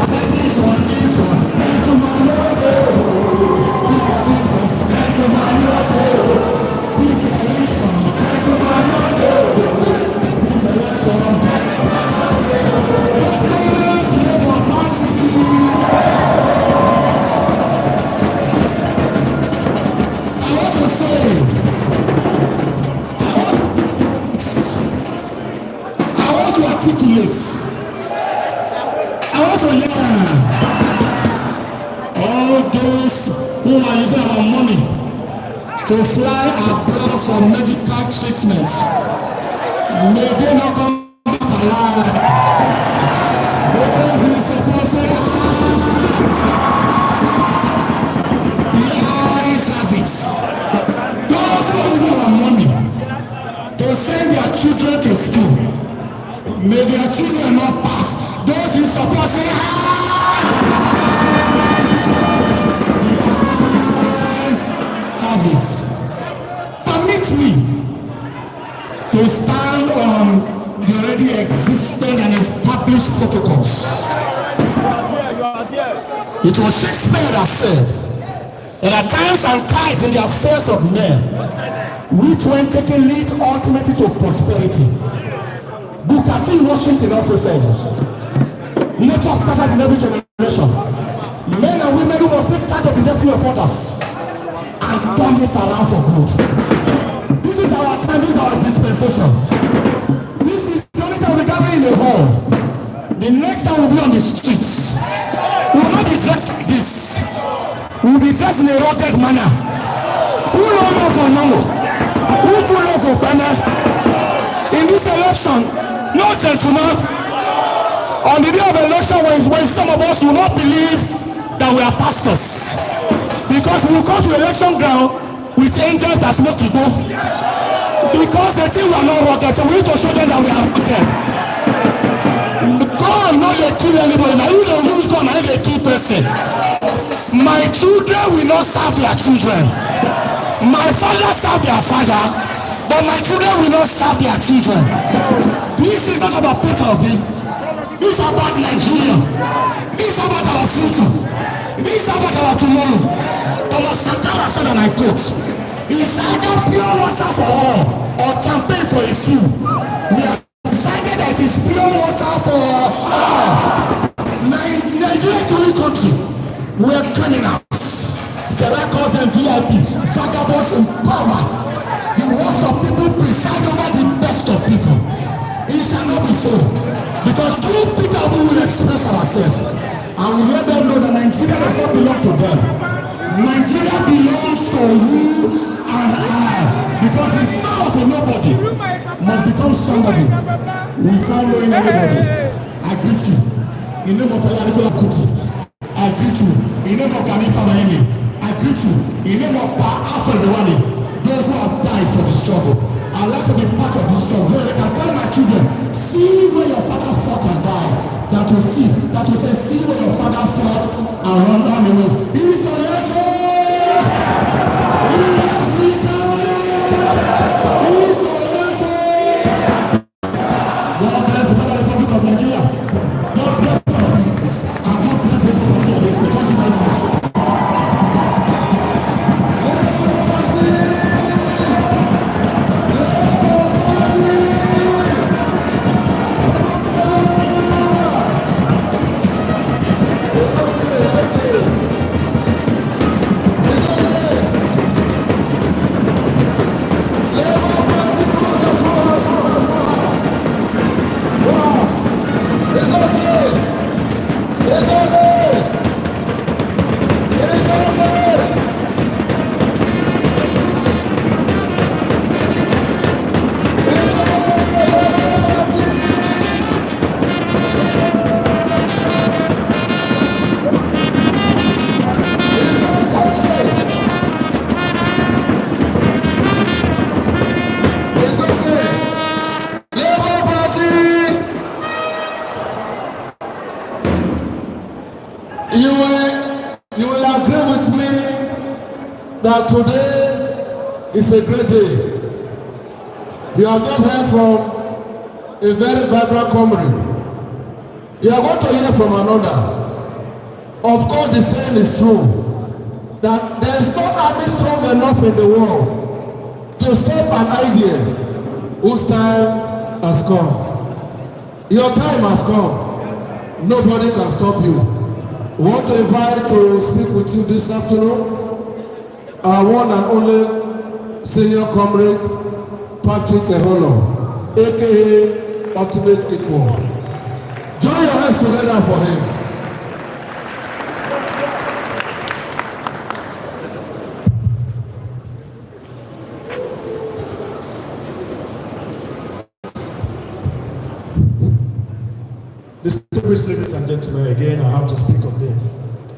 I say this one, into my mother. This one, into my mother. This election, into my mother. This election, into my mother. This Labour Party. I want to say, I want to articulate, I want to learn all those who are using our money to fly abroad for medical treatment. May they not come back alive. Those who suppose say, the eyes have it. Those who use our money to send their children to school, may their children not pass. Those who suppose say, the eyes have it. Permit me to stand on the already existing and established protocols. It was Shakespeare that said, there are times and tides in the affairs of men, which when taken lead ultimately to prosperity, Bukati Washington also says, nature scatters in every generation. Men and women who must take charge of the destiny of others and turn it around for good. This is our time, this is our dispensation. This is the only time we gather in the hall. The next time we'll be on the streets. We will not be dressed like this. We will be dressed in a rugged manner. Who knows what will know? Who will know go banner? In this election, no gentleman. On the day of election, when some of us will not believe that we are pastors, because we will come to election ground with angels that supposed to go, because they think we are not rugged, so we need to show them that we are rugged. God no dey kill anybody. Now you dey use God, now you dey kill person. My children will not serve their children. My father serve their father, but my children will not serve their children. This is not about Peter Obi. This is about Nigeria. This is about our future. This is about our tomorrow. Thomas Sankara said, and I quote, "It's either pure water for all or champagne for a few." We have decided that it is pure water for all. Nigeria is the only country where criminals, Sarah calls them VIP, vagabonds in power, the worst of people preside over the best of people. It shall not be so, because through Peter we will express ourselves and we let them know that Nigeria does not belong to them. Nigeria belongs to you and I, because the son of a nobody must become somebody without knowing anybody. I greet you in the name of Nicola Kuti. I greet you in the name of Ganifa Maini. I greet you in the name of Afro-Rwani, those who have died for the struggle. I like to be part of this struggle. Where I can tell my children, see where your father fought and died. That will say, see where your father fought and run down the road. Isolation! God bless the Federal Republic of Nigeria. God bless the Republic. And God bless the people of this state. Thank you very much. You will agree with me that today is a great day. You have just heard from a very vibrant comrade. You are going to hear from another. Of course, the saying is true that there is no army strong enough in the world to stop an idea whose time has come. Your time has come. Nobody can stop you. We want to invite to speak with you this afternoon our one and only senior comrade, Patrick Eholo, aka Ultimate Equal. Join your hands together for him. Distinguished ladies and gentlemen, again, I have to speak of this.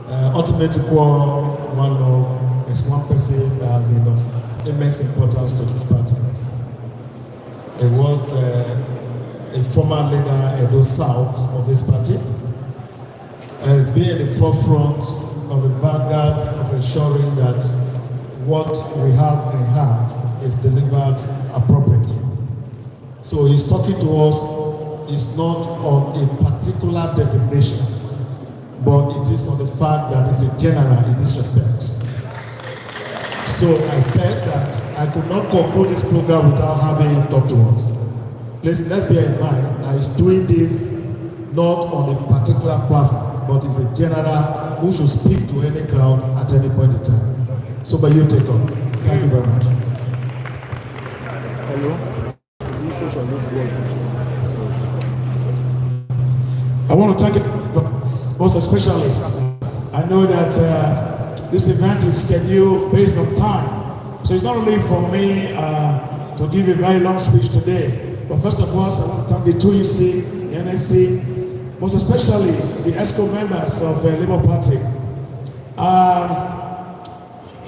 Ultimate Equal, one love, is one person that has been of immense importance to this party. It was a former leader, Edo South, of this party. Has been in the forefront of the vanguard of ensuring that what we have in hand is delivered appropriately. So he's talking to us. Is not on a particular designation, but it is on the fact that it's a general in this respect. So I felt that I could not conclude this program without having him talk to us. Please, let's bear in mind that he's doing this not on a particular platform, but it's a general who should speak to any crowd at any point in time. So, by you take on. Thank you very much. I want to thank you most especially. I know that this event is scheduled based on time. So it's not only for me to give a very long speech today, but first of all, I want to thank the 2UC, the NSC, most especially the ESCO members of the Labour Party.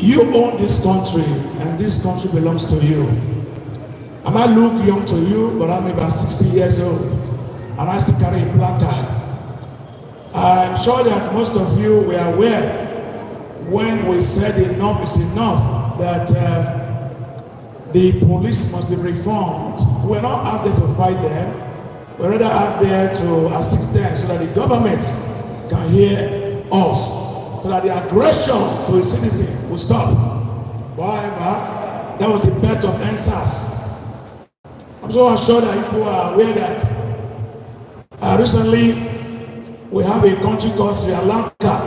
You own this country, and this country belongs to you. I might look young to you, but I'm about 60 years old, and I still carry a placard. I'm sure that most of you were aware when we said enough is enough, that the police must be reformed. We're not out there to fight them. We're rather out there to assist them so that the government can hear us, so that the aggression to a citizen will stop. However, that was the birth of NSAS. I'm so sure that people are aware that recently we have a country called Sri Lanka.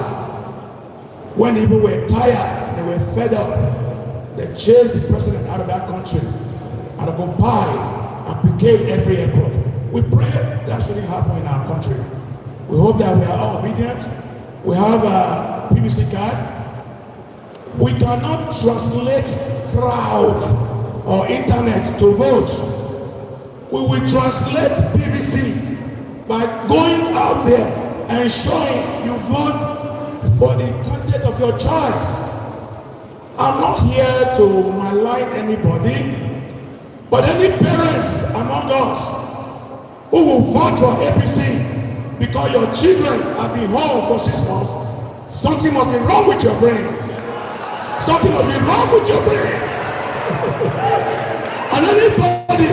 When people were tired, they were fed up, they chased the president out of that country and occupied and blockaded every airport. We pray that shouldn't happen in our country. We hope that we are all obedient. We have a PVC card. We cannot translate crowd or internet to vote. We will translate PVC by going out there and showing you vote for the candidate of your choice. I'm not here to malign anybody, but any parents among us who will vote for APC because your children have been home for 6 months, something must be wrong with your brain. Something must be wrong with your brain. And anybody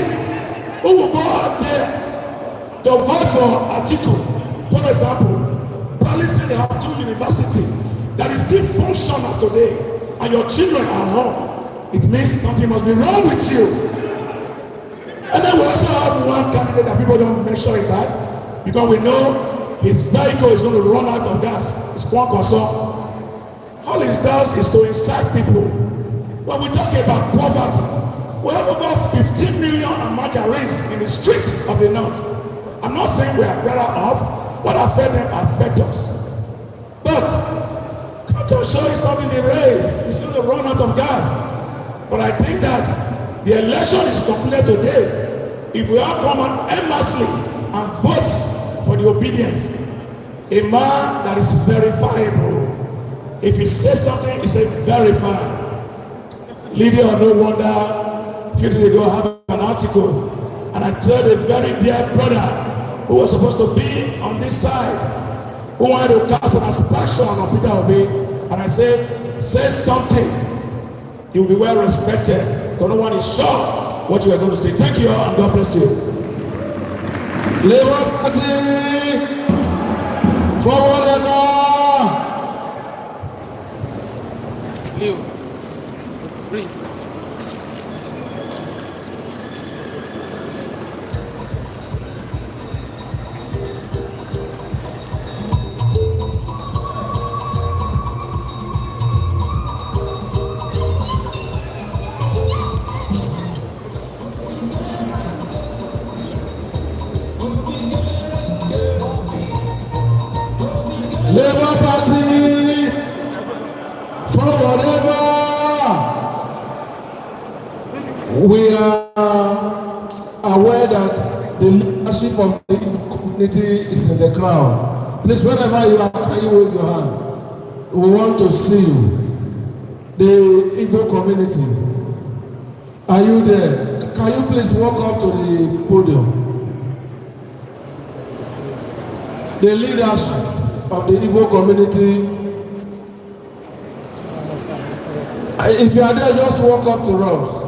who will go out there to vote for Atiku, for example, probably say they have 2 universities that is still functional today, and your children are home, it means something must be wrong with you. And then we also have one candidate that people don't mention it back, because we know his vehicle is going to run out of gas. It's Kwankoso. All it does is to incite people. When we talk about poverty, we have over 15 million marginaries in the streets of the north. I'm not saying we are better off. What affect them affect us. But Kwankoso is not in the race. It's going to run out of gas. But I think that the election is concluded today. If we all come on endlessly and vote for the obedience, a man that is verifiable. If he says something, he says verify. Lydia or no wonder, a few days ago I have an article, and I told a very dear brother who was supposed to be on this side, who wanted to cast an aspersion on Peter Obi, and I said, say something, you'll be well respected, because no one is sure what you are going to say. Thank you all, and God bless you. Labour Party, forward ever. Leo, breathe. Labour Party, forward ever. We are aware that the leadership of the community is in the crowd. Please, wherever you are, can you wave your hand? We want to see you. The Igbo community, are you there? Can you please walk up to the podium? The leadership of the Igbo community, if you are there, just walk up to us.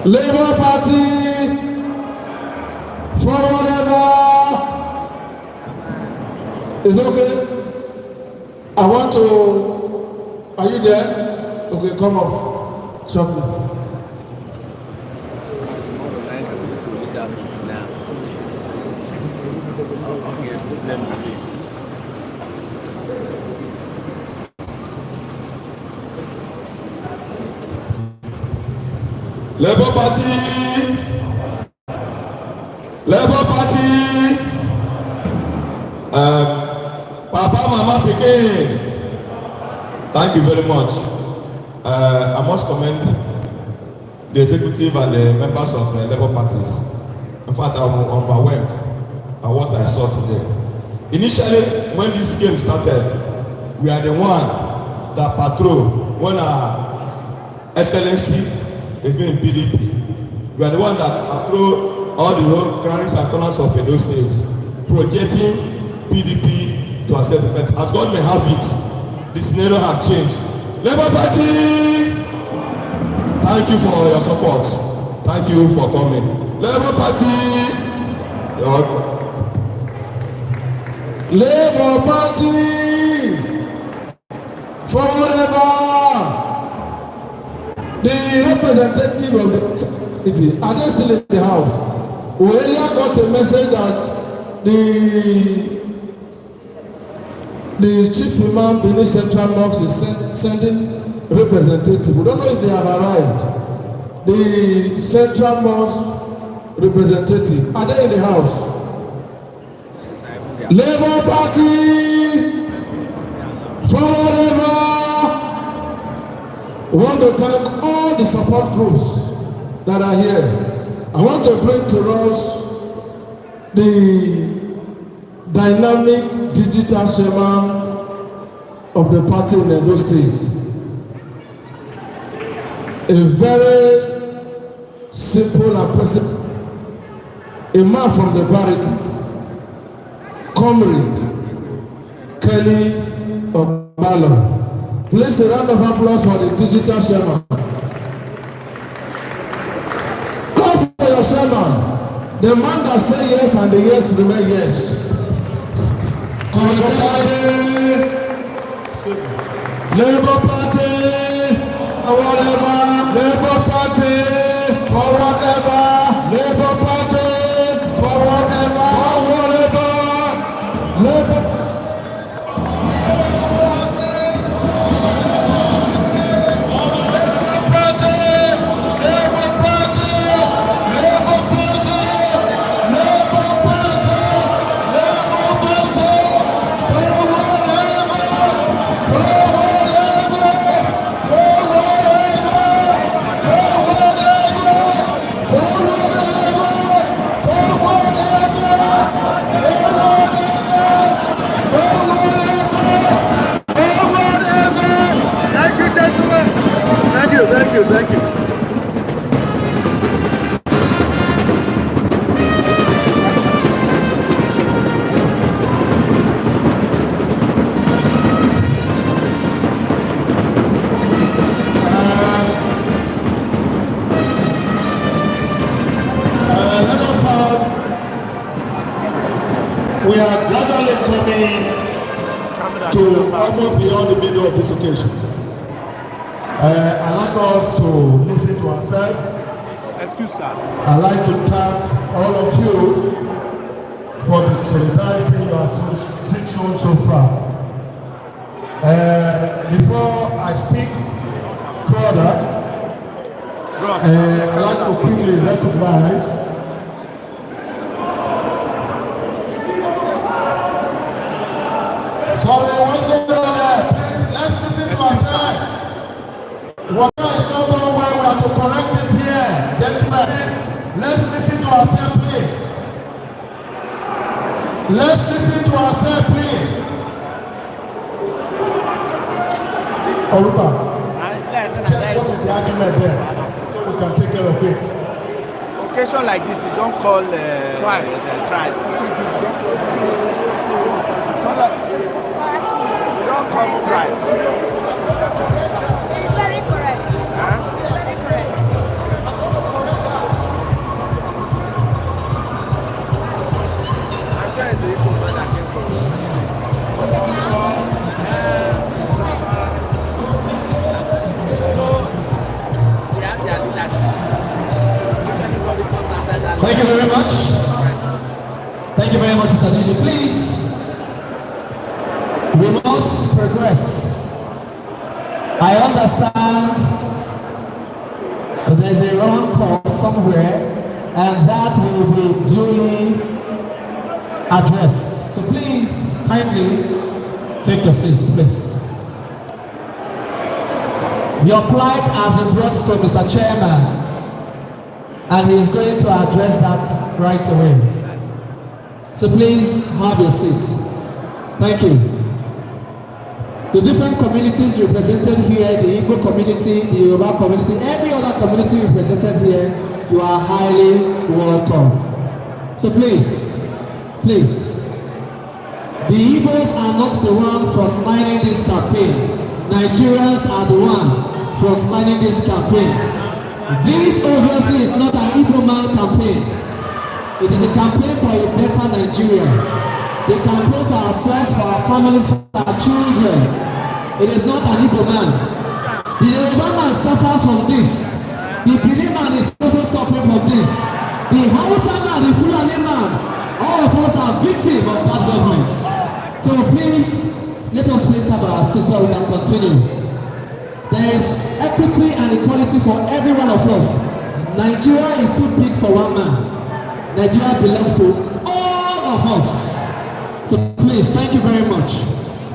Labour Party, forward ever. It's okay. I want to, are you there? Okay, come up. Shortly. Labour Party, Labour Party, Papa, Mama, Pikin. Thank you very much. I must commend the executive and the members of the Labour parties. In fact, I'm overwhelmed by what I saw today. Initially, when this game started, we are the one that patrol when our excellency is being PDP. We are the one that patrol all the whole grannies and corners of Edo State, projecting PDP to ourselves. But as God may have it, the scenario has changed. Labour Party, thank you for your support. Thank you for coming. Labour Party, Labour Party, for whatever. The representative of the city, are they still in the house? We earlier got a message that the chief imam Benin Central Mosque is sending representative. We don't know if they have arrived. The Central Mosque representative, are they in the house? Labour Party, for whatever. We want to thank all the support groups that are here. I want to bring to us the dynamic digital chairman of the party in Edo State. A very simple and personal, a man from the barricade, comrade Kelly Ogbalo. Please a round of applause for the digital chairman. Call for your chairman, the man that say yes and the yes remain yes. Labour Party, excuse me. Labour Party, or whatever. Labour Party, for whatever. Labour Party, for whatever. For whatever. Labour. Thank you. Let us have, we are gradually coming to almost beyond the middle of this occasion. I'd like us to listen to ourselves. Excuse sir. I'd like to thank all of you for the solidarity you have shown so far. Before I speak further, I'd like to quickly recognize sorry, what's going on there? Please, let's listen to ourselves. Whatever is not done well, we have to correct it here. Gentlemen, let's listen to ourselves, please. Let's listen to ourselves, please. Oruba, check what is the argument there, so we can take care of it. Occasion like this, you don't call tribe. You don't call tribe. Very correct. Very correct. Mr. DJ. Please, we must progress. I understand there's a wrong call somewhere, and that will be duly addressed. So please, kindly take your seats, please. Your plight has been brought to Mr. Chairman, and he's going to address that right away. So please have your seats. Thank you. The different communities represented here, the Igbo community, the Yoruba community, every other community represented here, you are highly welcome. So please, the Igbos are not the one frontlining this campaign. Nigerians are the one frontlining this campaign. This obviously is not an Igbo man campaign. It is a campaign for a better Nigeria. The campaign for ourselves, for our families, for our children. It is not an Igbo man. The Yoruba man suffers from this. The Benin man is also suffering from this. The Hausa man, the Fulani man, all of us are victims of bad government. So please, let us please have our seats so we can continue. There is equity and equality for every one of us. Nigeria is too big for one man. Nigeria belongs to all of us. So please, thank you very much.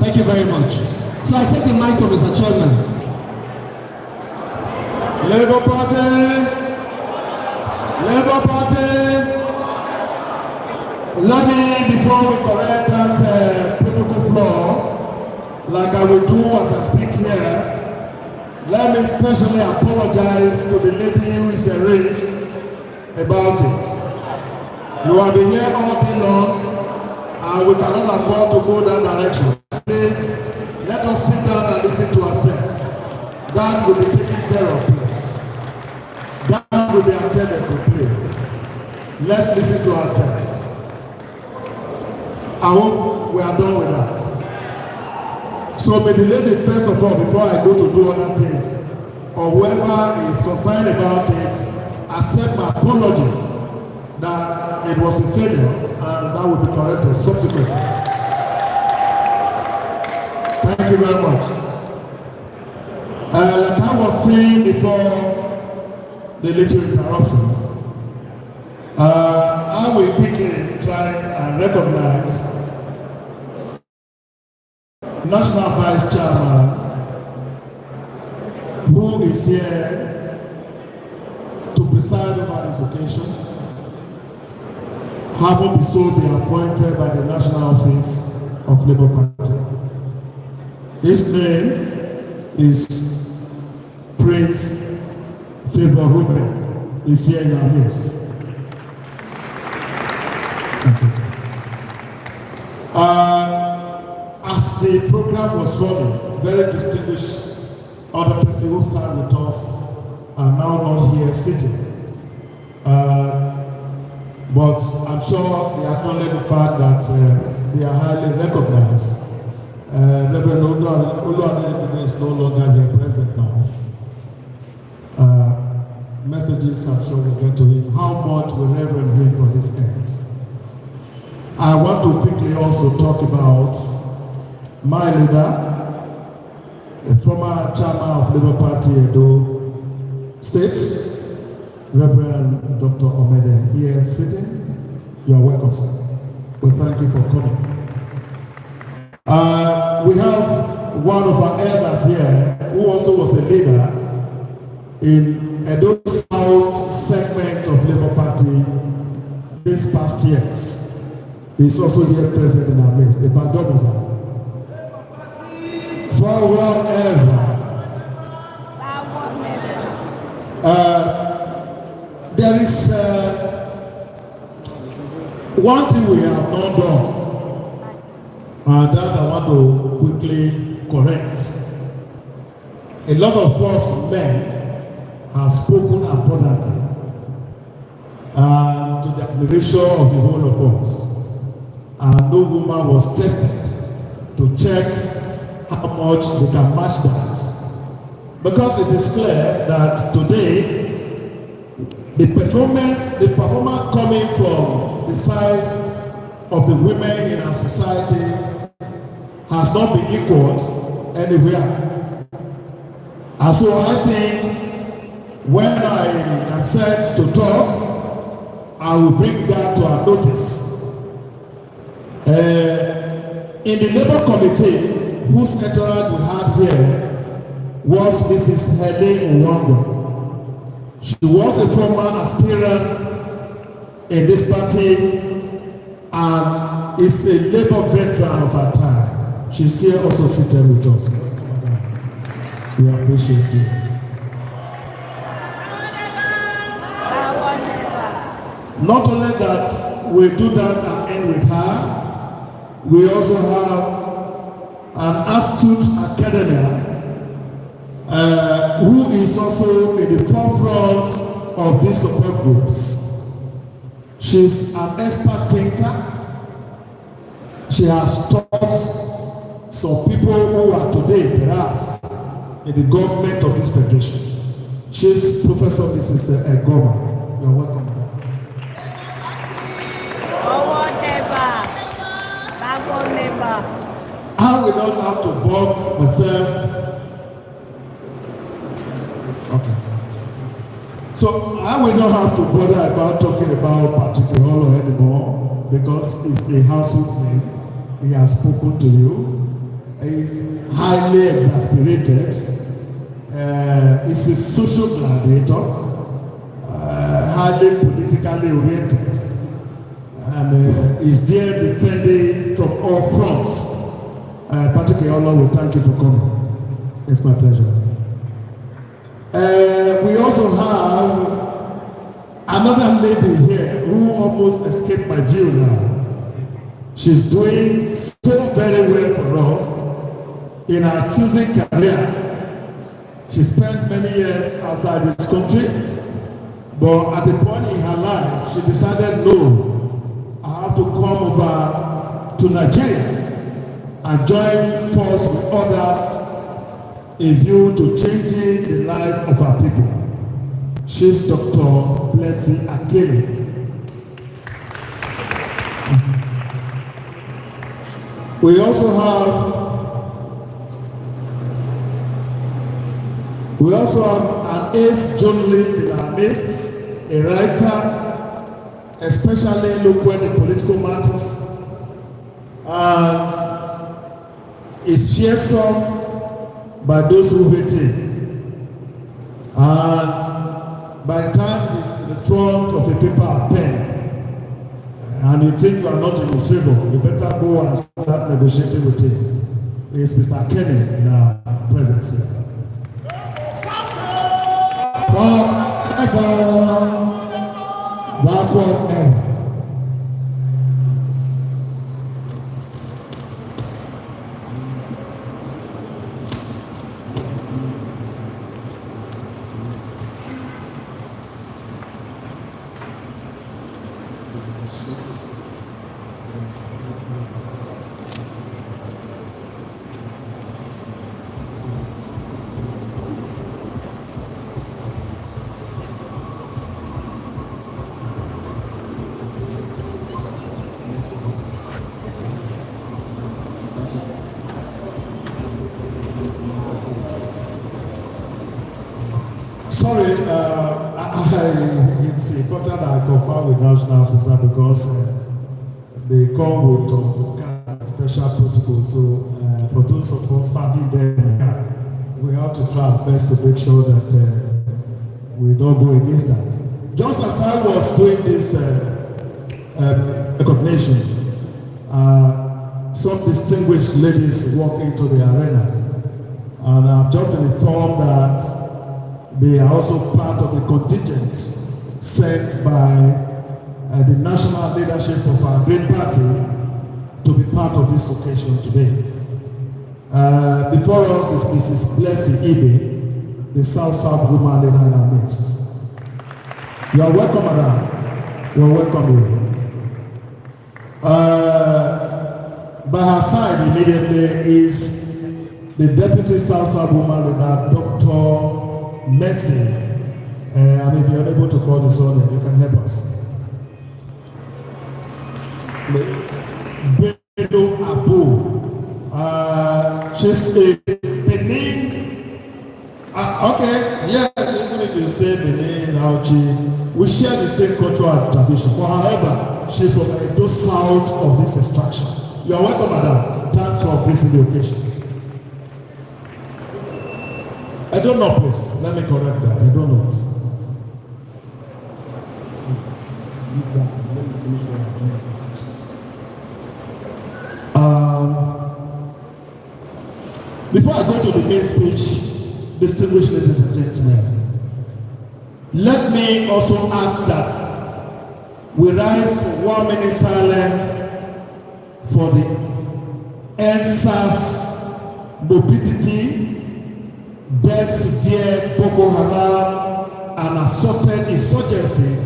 Thank you very much. So I take the mic to Mr. Chairman. Labour Party. Let me, before we correct that protocol flaw, like I will do as I speak here, let me especially apologize to the lady who is enraged about it. You have been here all day long, and we cannot afford to go that direction. Please, let us sit down and listen to ourselves. That will be taken care of, please. That will be attended to, please. Let's listen to ourselves. I hope we are done with that. So may the lady, first of all, before I go to do other things, or whoever is concerned about it, accept my apology that it was a failure, and that will be corrected subsequently. Thank you very much. Like I was saying before the little interruption, I will quickly try and recognize National Vice Chairman who is here to preside over this occasion, having been so been appointed by the National Office of Labour Party. His name is Prince Favor Ruben. Is here in our midst. Thank you, sir. As the program was running, very distinguished other person who sat with us are now not here sitting. But I'm sure they acknowledge the fact that they are highly recognized. Reverend Oluwadele is no longer here present now. Messages I'm sure will get to him. How much will Reverend hear for this end? I want to quickly also talk about my leader, the former chairman of Labour Party Edo State, Reverend Dr. Omede, here sitting. You are welcome, sir. We thank you for coming. We have one of our elders here who also was a leader in Edo South segment of Labour Party this past years. He's also here present in our midst. Forward ever. There is one thing we have not done, and that I want to quickly correct. A lot of us men have spoken abundantly to the admiration of the whole of us. And no woman was tested to check how much they can match that. Because it is clear that today, the performance coming from the side of the women in our society has not been equaled anywhere. And so I think when I am set to talk, I will bring that to our notice. In the Labour Committee, whose secretariat we had here was Mrs. Helen Nwango. She was a former aspirant in this party and is a Labour veteran of our time. She's here also seated with us. We appreciate you. Not only that, we do that and end with her, we also have an astute academia who is also in the forefront of these support groups. She's an expert thinker. She has taught some people who are today perhaps in the government of this federation. She's Professor Mrs. Egoma. You're welcome. I will not have to bug myself. Okay. So I will not have to bother about talking about particular anymore because it's a household name. He has spoken to you. He's highly exasperated. He's a social gladiator, highly politically oriented, and is there defending from all fronts. Patrick Eola, we thank you for coming. It's my pleasure. We also have another lady here who almost escaped my view now. She's doing so very well for us in her choosing career. She spent many years outside this country, but at a point in her life, she decided, no, I have to come over to Nigeria and join force with others in view to changing the life of our people. She's Dr. Blessing Akele. We also have an ace journalist in our midst, a writer, especially local in political matters, and is fearsome by those who hate him. And by the time he's in front of a paper and pen, and you think you are not in his favor, you better go and start negotiating with him. It's Mr. Kenny in our presence here. Backward ever. Sorry, it's important that I confirm with national officer because they come with special protocol. So for those of us serving them, we have to try our best to make sure that we don't go against that. Just as I was doing this recognition, some distinguished ladies walked into the arena, and I've just been informed that they are also part of the contingent sent by the national leadership of our great party to be part of this occasion today. Before us is Mrs. Blessing Ibe, the South woman in our midst. You are welcome, madam. We welcome you. By her side immediately is the Deputy South woman leader, Dr. Mercy. I may be unable to call this on, you can help us. Bedo Abu. She's a Benin. Okay, yes, even if you say Benin, AUG, we share the same cultural and tradition. But however, she's from Edo South of this extraction. You are welcome, madam. Thanks for gracing the occasion. I don't know, please. Let me correct that. I don't know. Before I go to the main speech, distinguished ladies and gentlemen, let me also ask that we rise for 1 minute silence for the NSAS morbidity, dead severe Boko Haram and assorted insurgency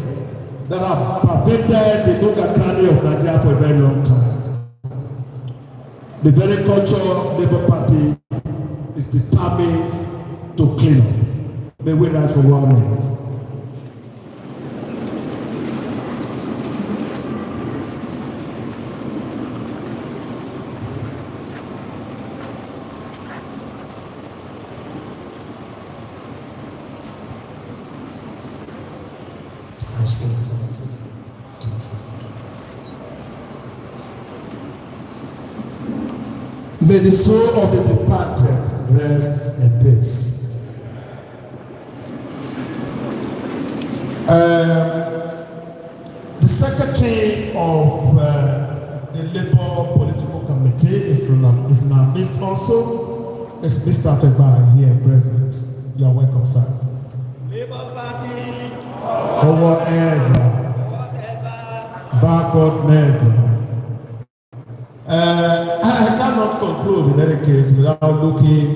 that have pervaded the local country of Nigeria for a very long time. The very culture Labour Party is determined to clean up. May we rise for 1 minute. May the soul of the departed rest in peace. The secretary of the Labour Political Committee is in our midst also. It's Mr. Afegba here present. You are welcome, sir. Labour Party. Forward ever. Backward never. I cannot conclude in any case without looking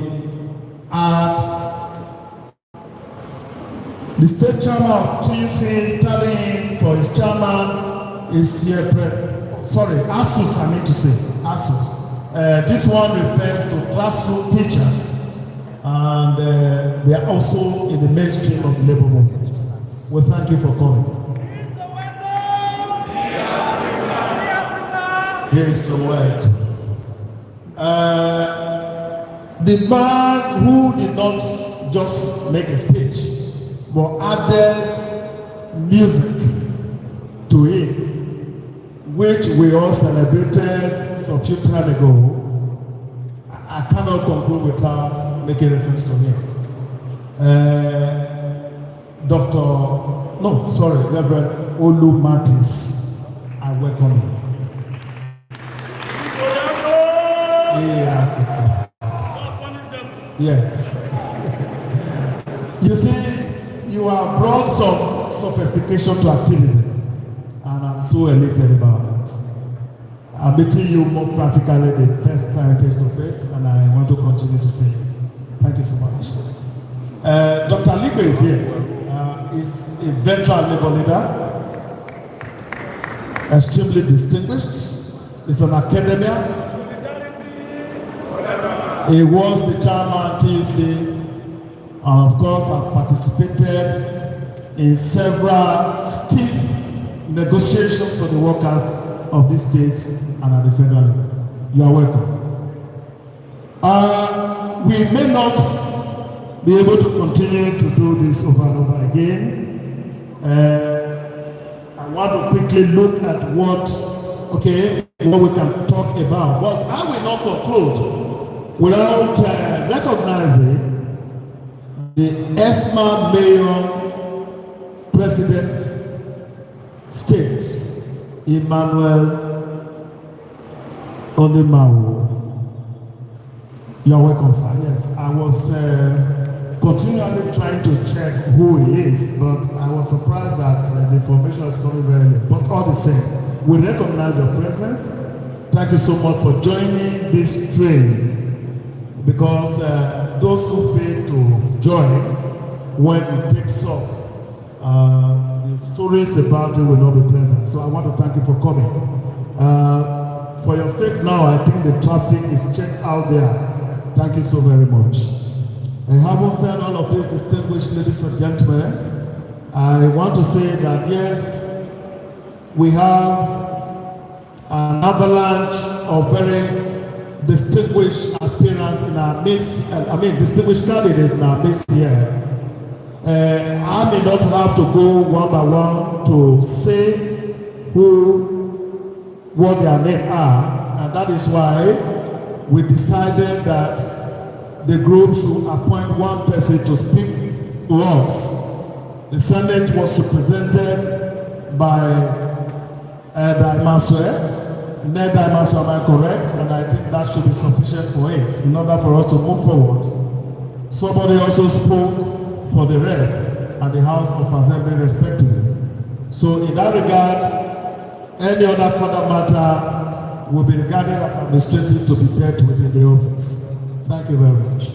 at the state chairman of TUC standing for his chairman is here. Sorry, ASUS, I mean to say, ASUS. This one refers to classroom teachers, and they are also in the mainstream of the labor movement. We thank you for coming. Here's the word. The man who did not just make a speech, but added music to it, which we all celebrated some few time ago, I cannot conclude without making reference to him. Reverend Olu Martins, I welcome you. Africa. Yes. You see, you have brought some sophistication to activism, and I'm so elated about that. I'm meeting you more practically the first time face to face, and I want to continue to say thank you so much. Dr. Libe is here. He's a veteran labor leader, extremely distinguished. He's an academician. He was the chairman TUC, and of course I've participated in several stiff negotiations for the workers of this state and at the federal level. You are welcome. We may not be able to continue to do this over and over again. I want to quickly look at what we can talk about, but I will not conclude without recognizing the ESMA Mayor President States, Emmanuel Onimawo. You are welcome, sir. Yes, I was continually trying to check who he is, but I was surprised that the information is coming very late. But all the same, we recognize your presence. Thank you so much for joining this train. Because those who fail to join when it takes off, the stories about it will not be pleasant. So I want to thank you for coming. For your sake now, I think the traffic is checked out there. Thank you so very much. And having said all of this, distinguished ladies and gentlemen, I want to say that yes, we have avalanche of very distinguished aspirants in our midst, distinguished candidates in our midst here. I may not have to go one by one to say what their names are, and that is why we decided that the group should appoint one person to speak to us. The Senate was represented by Ned Imaswe, am I correct? And I think that should be sufficient for it in order for us to move forward. Somebody also spoke for the Rep and the House of Assembly respectively. So in that regard, any other further matter will be regarded as administrative to be dealt with in the office. Thank you very much.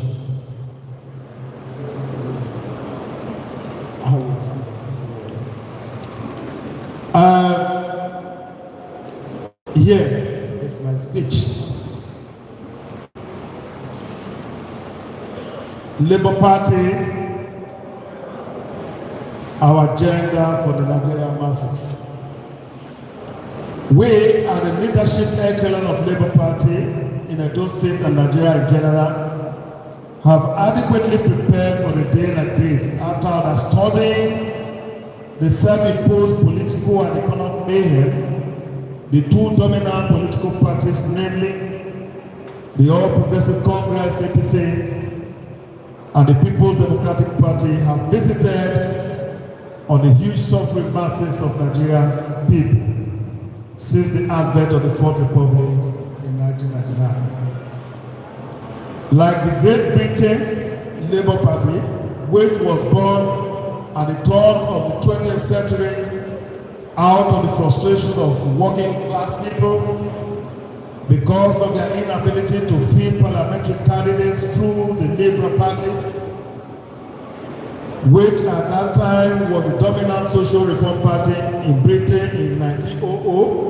Here is my speech. Labour Party, our agenda for the Nigerian masses. We are the leadership echelon of Labour Party in Edo State and Nigeria in general have adequately prepared for the day like this after understudying the self-imposed political and economic mayhem. The two dominant political parties, namely the All Progressive Congress (APC) and the People's Democratic Party, have visited on the huge suffering masses of Nigerian people since the advent of the Fourth Republic in 1999. Like the Great Britain Labour Party, which was born at the turn of the 20th century out of the frustration of working class people because of their inability to field parliamentary candidates through the Labour Party, which at that time was the dominant social reform party in Britain in 1900.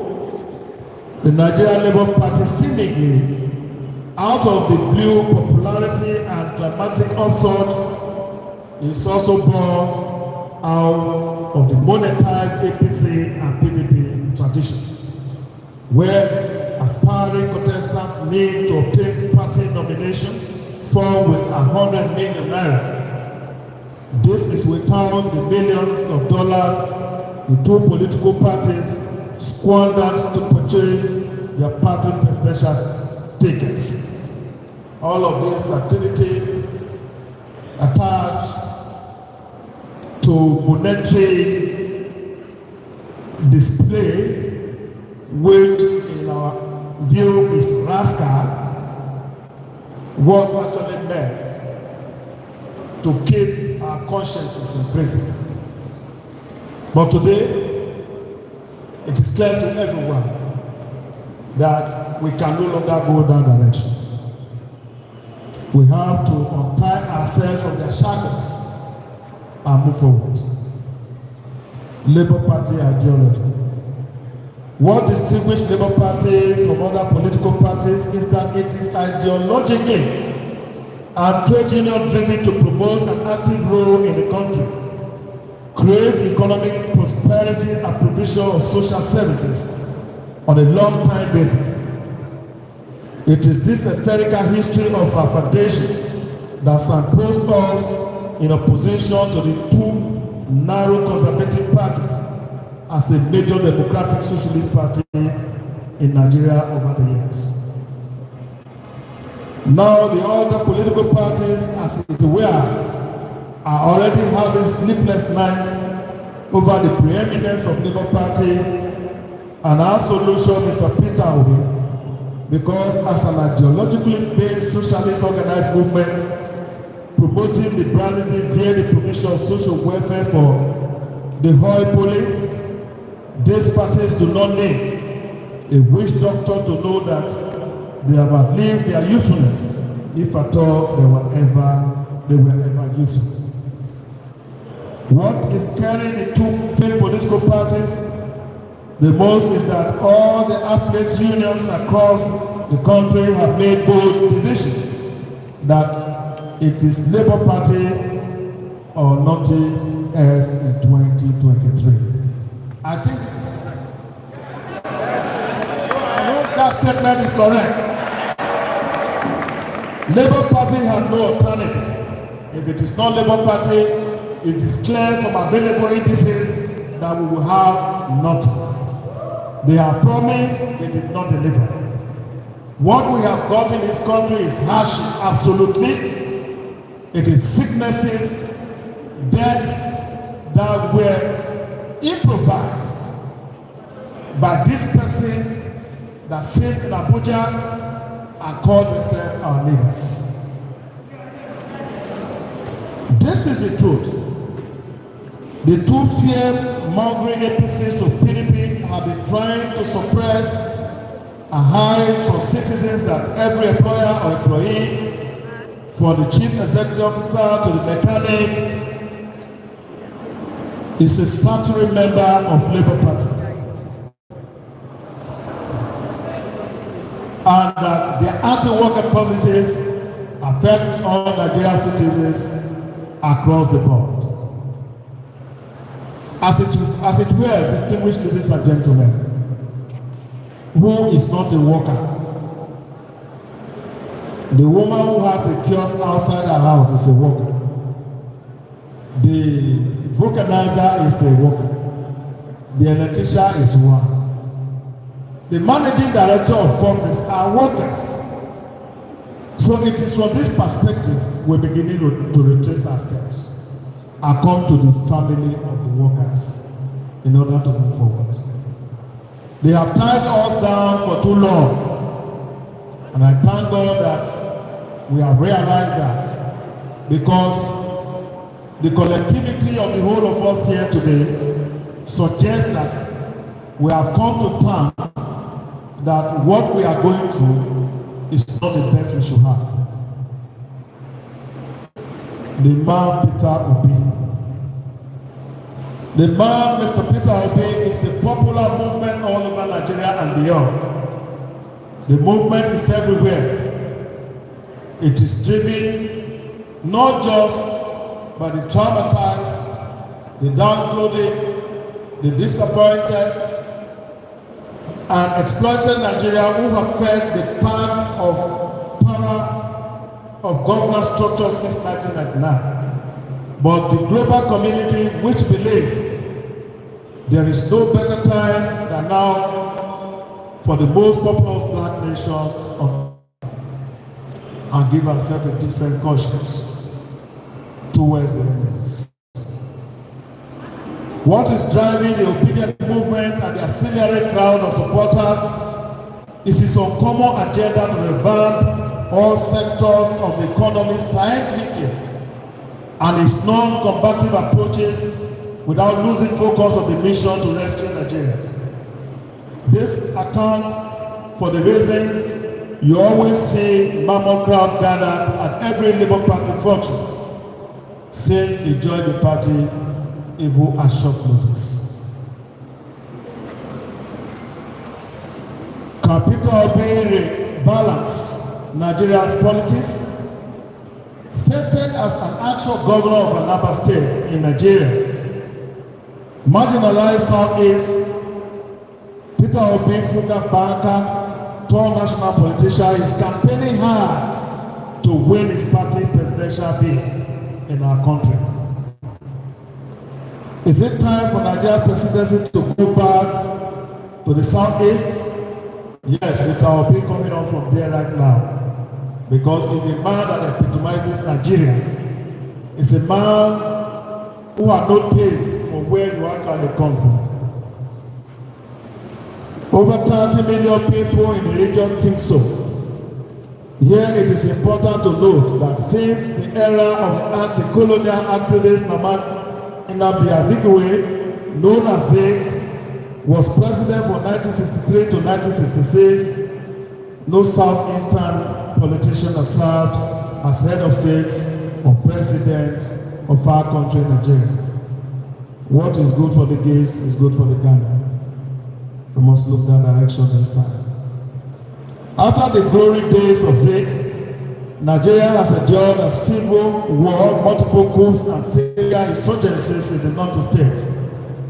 The Nigerian Labour Party seemingly, out of the blue popularity and climatic upsurge, is also born out of the monetized APC and PDP tradition, where aspiring contestants need to obtain party nomination form with 100 million naira. This is without the millions of dollars the two political parties squandered to purchase their party presidential tickets. All of this activity attached to monetary display, which in our view is rascal, was actually meant to keep our consciences in prison. But today, it is clear to everyone that we can no longer go that direction. We have to untie ourselves from their shackles and move forward. Labour Party ideology. What distinguishes Labour Party from other political parties is that it is ideologically and trade union driven to promote an active role in the country, create economic prosperity and provision of social services on a long-time basis. It is this empirical history of our foundation that signposts us in opposition to the two narrow conservative parties as a major democratic socialist party in Nigeria over the years. Now the other political parties, as it were, are already having sleepless nights over the preeminence of Labour Party and our solution, Mr. Peter Obi, because as an ideologically based socialist organized movement promoting the liberalism via the provision of social welfare for the hoi poly, these parties do not need a witch doctor to know that they have outlived their usefulness, if at all they were ever useful. What is carrying the two failed political parties the most is that all the affiliate unions across the country have made bold decisions that it is Labour Party or nothing else in 2023. I think this is correct. that statement is correct. Labour Party had no alternative. If it is not Labour Party, it is clear from available indices that we will have nothing. They have promised, they did not deliver. What we have got in this country is hardship, absolutely. It is sicknesses, deaths that were improvised by these persons that sit in Abuja and call themselves our leaders. This is the truth. The two fear-mongering APCs of PDP have been trying to suppress and hide from citizens that every employer or employee, from the chief executive officer to the mechanic, is a statutory member of Labour Party. And that their anti-worker policies affect all Nigerian citizens across the board. As it were, distinguished ladies and gentlemen, who is not a worker? The woman who has a kiosk outside her house is a worker. The vulcanizer is a worker. The electrician is one. The managing director of companies are workers. So it is from this perspective we're beginning to retrace our steps and come to the family of the workers in order to move forward. They have tied us down for too long, and I thank God that we have realized that, because the collectivity of the whole of us here today suggests that we have come to terms that what we are going through is not the best we should have. The man Peter Obi. The man Mr. Peter Obi is a popular movement all over Nigeria and beyond. The movement is everywhere. It is driven not just by the traumatized, the downtrodden, the disappointed, and exploited Nigeria who have felt the pan of power of governance structure since 1999. But the global community which believe there is no better time than now for the most populous black nation and give ourselves a different conscience towards the enemies. What is driving the obedient movement and the auxiliary crowd of supporters is its uncommon agenda to revamp all sectors of the economy scientifically and its non-combative approaches without losing focus of the mission to rescue Nigeria. This accounts for the reasons you always see mammoth crowd gathered at every Labour Party function since he joined the party even at short notice. Can Peter Obi balance Nigeria's politics? Fated as an actual governor of Anambra State in Nigeria, marginalized Southeast, Peter Obi, frugal banker, tall national politician, is campaigning hard to win his party presidential bid in our country. Is it time for Nigeria presidency to go back to the Southeast? Yes, Peter Obi coming on from there right now, because he's a man that epitomizes Nigeria. He's a man who had no taste for where you actually come from. Over 30 million people in the region think so. Here it is important to note that since the era of the anti-colonial activist Nnamdi Azikiwe, known as ZEVI, was president from 1963 to 1966, no Southeastern politician has served as head of state or president of our country, Nigeria. What is good for the geese is good for the gander. We must look that direction this time. After the glory days of ZEVI, Nigeria has endured a civil war, multiple coups, and severe insurgencies in the north state.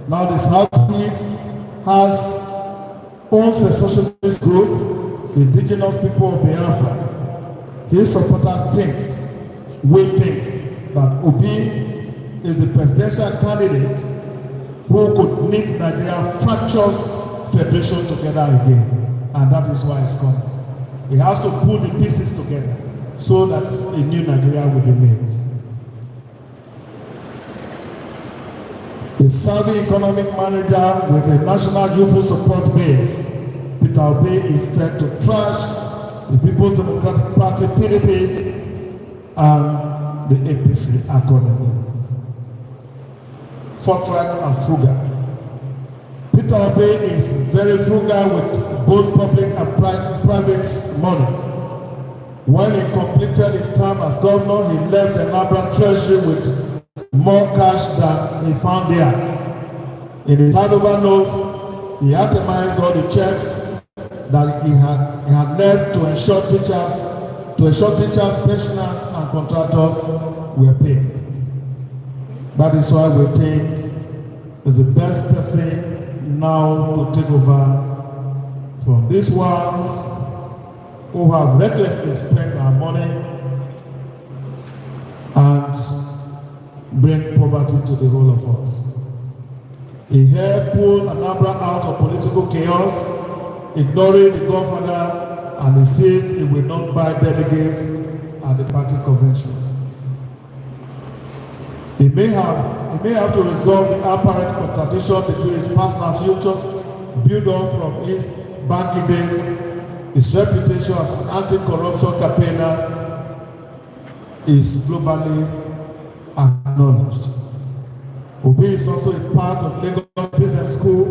Now the Southeast has owns a socialist group indigenous people of Biafra, his supporters will think that Obi is the presidential candidate who could knit Nigeria fractious federation together again. And that is why it's coming. He has to pull the pieces together so that a new Nigeria will be made. A savvy economic manager with a national youthful support base, Peter Obi is set to trash the People's Democratic Party, PDP, and the APC accordingly. Forthright and frugal. Peter Obi is very frugal with both public and private money. When he completed his term as governor, he left the Anambra Treasury with more cash than he found there. In his handover notes, he itemized all the checks that he had left to ensure teachers, pensioners, and contractors were paid. That is why we think is the best person now to take over from these ones who have recklessly spent our money and bring poverty to the whole of us. He helped pull Anambra out of political chaos, ignoring the godfathers, and insists he will not buy delegates at the party convention. He may have to resolve the apparent contradiction between his past and futures, built on from his banking days. His reputation as an anti-corruption campaigner is globally acknowledged. Obi is also a part of Lagos Business School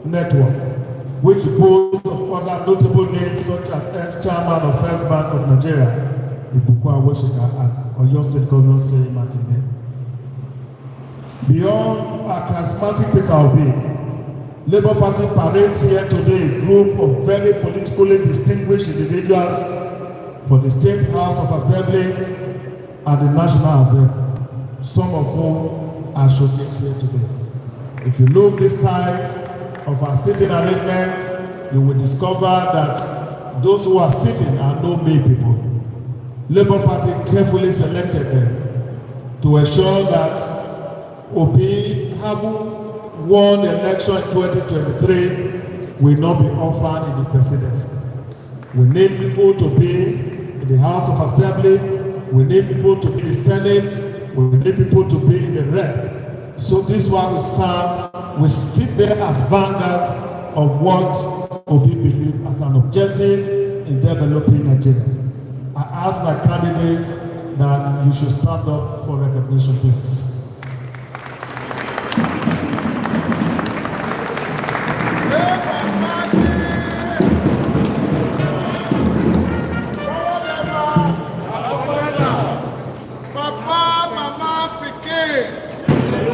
network, which boasts of other notable names such as ex-chairman of First Bank of Nigeria, Ibukwa Woshika, and Oyo State Governor Seyi Makinde. Beyond our charismatic Peter Obi, Labour Party parades here today a group of very politically distinguished individuals for the State House of Assembly and the National Assembly, some of whom are showcased here today. If you look this side of our sitting arrangement, you will discover that those who are sitting are no mean people. Labour Party carefully selected them to ensure that Obi, having won the election in 2023, will not be orphaned in the presidency. We need people to be in the House of Assembly, we need people to be in the Senate, we need people to be in the Rep. So this one will sit there as vanguards of what Obi believes as an objective in developing Nigeria. I ask my candidates that you should stand up for recognition, please.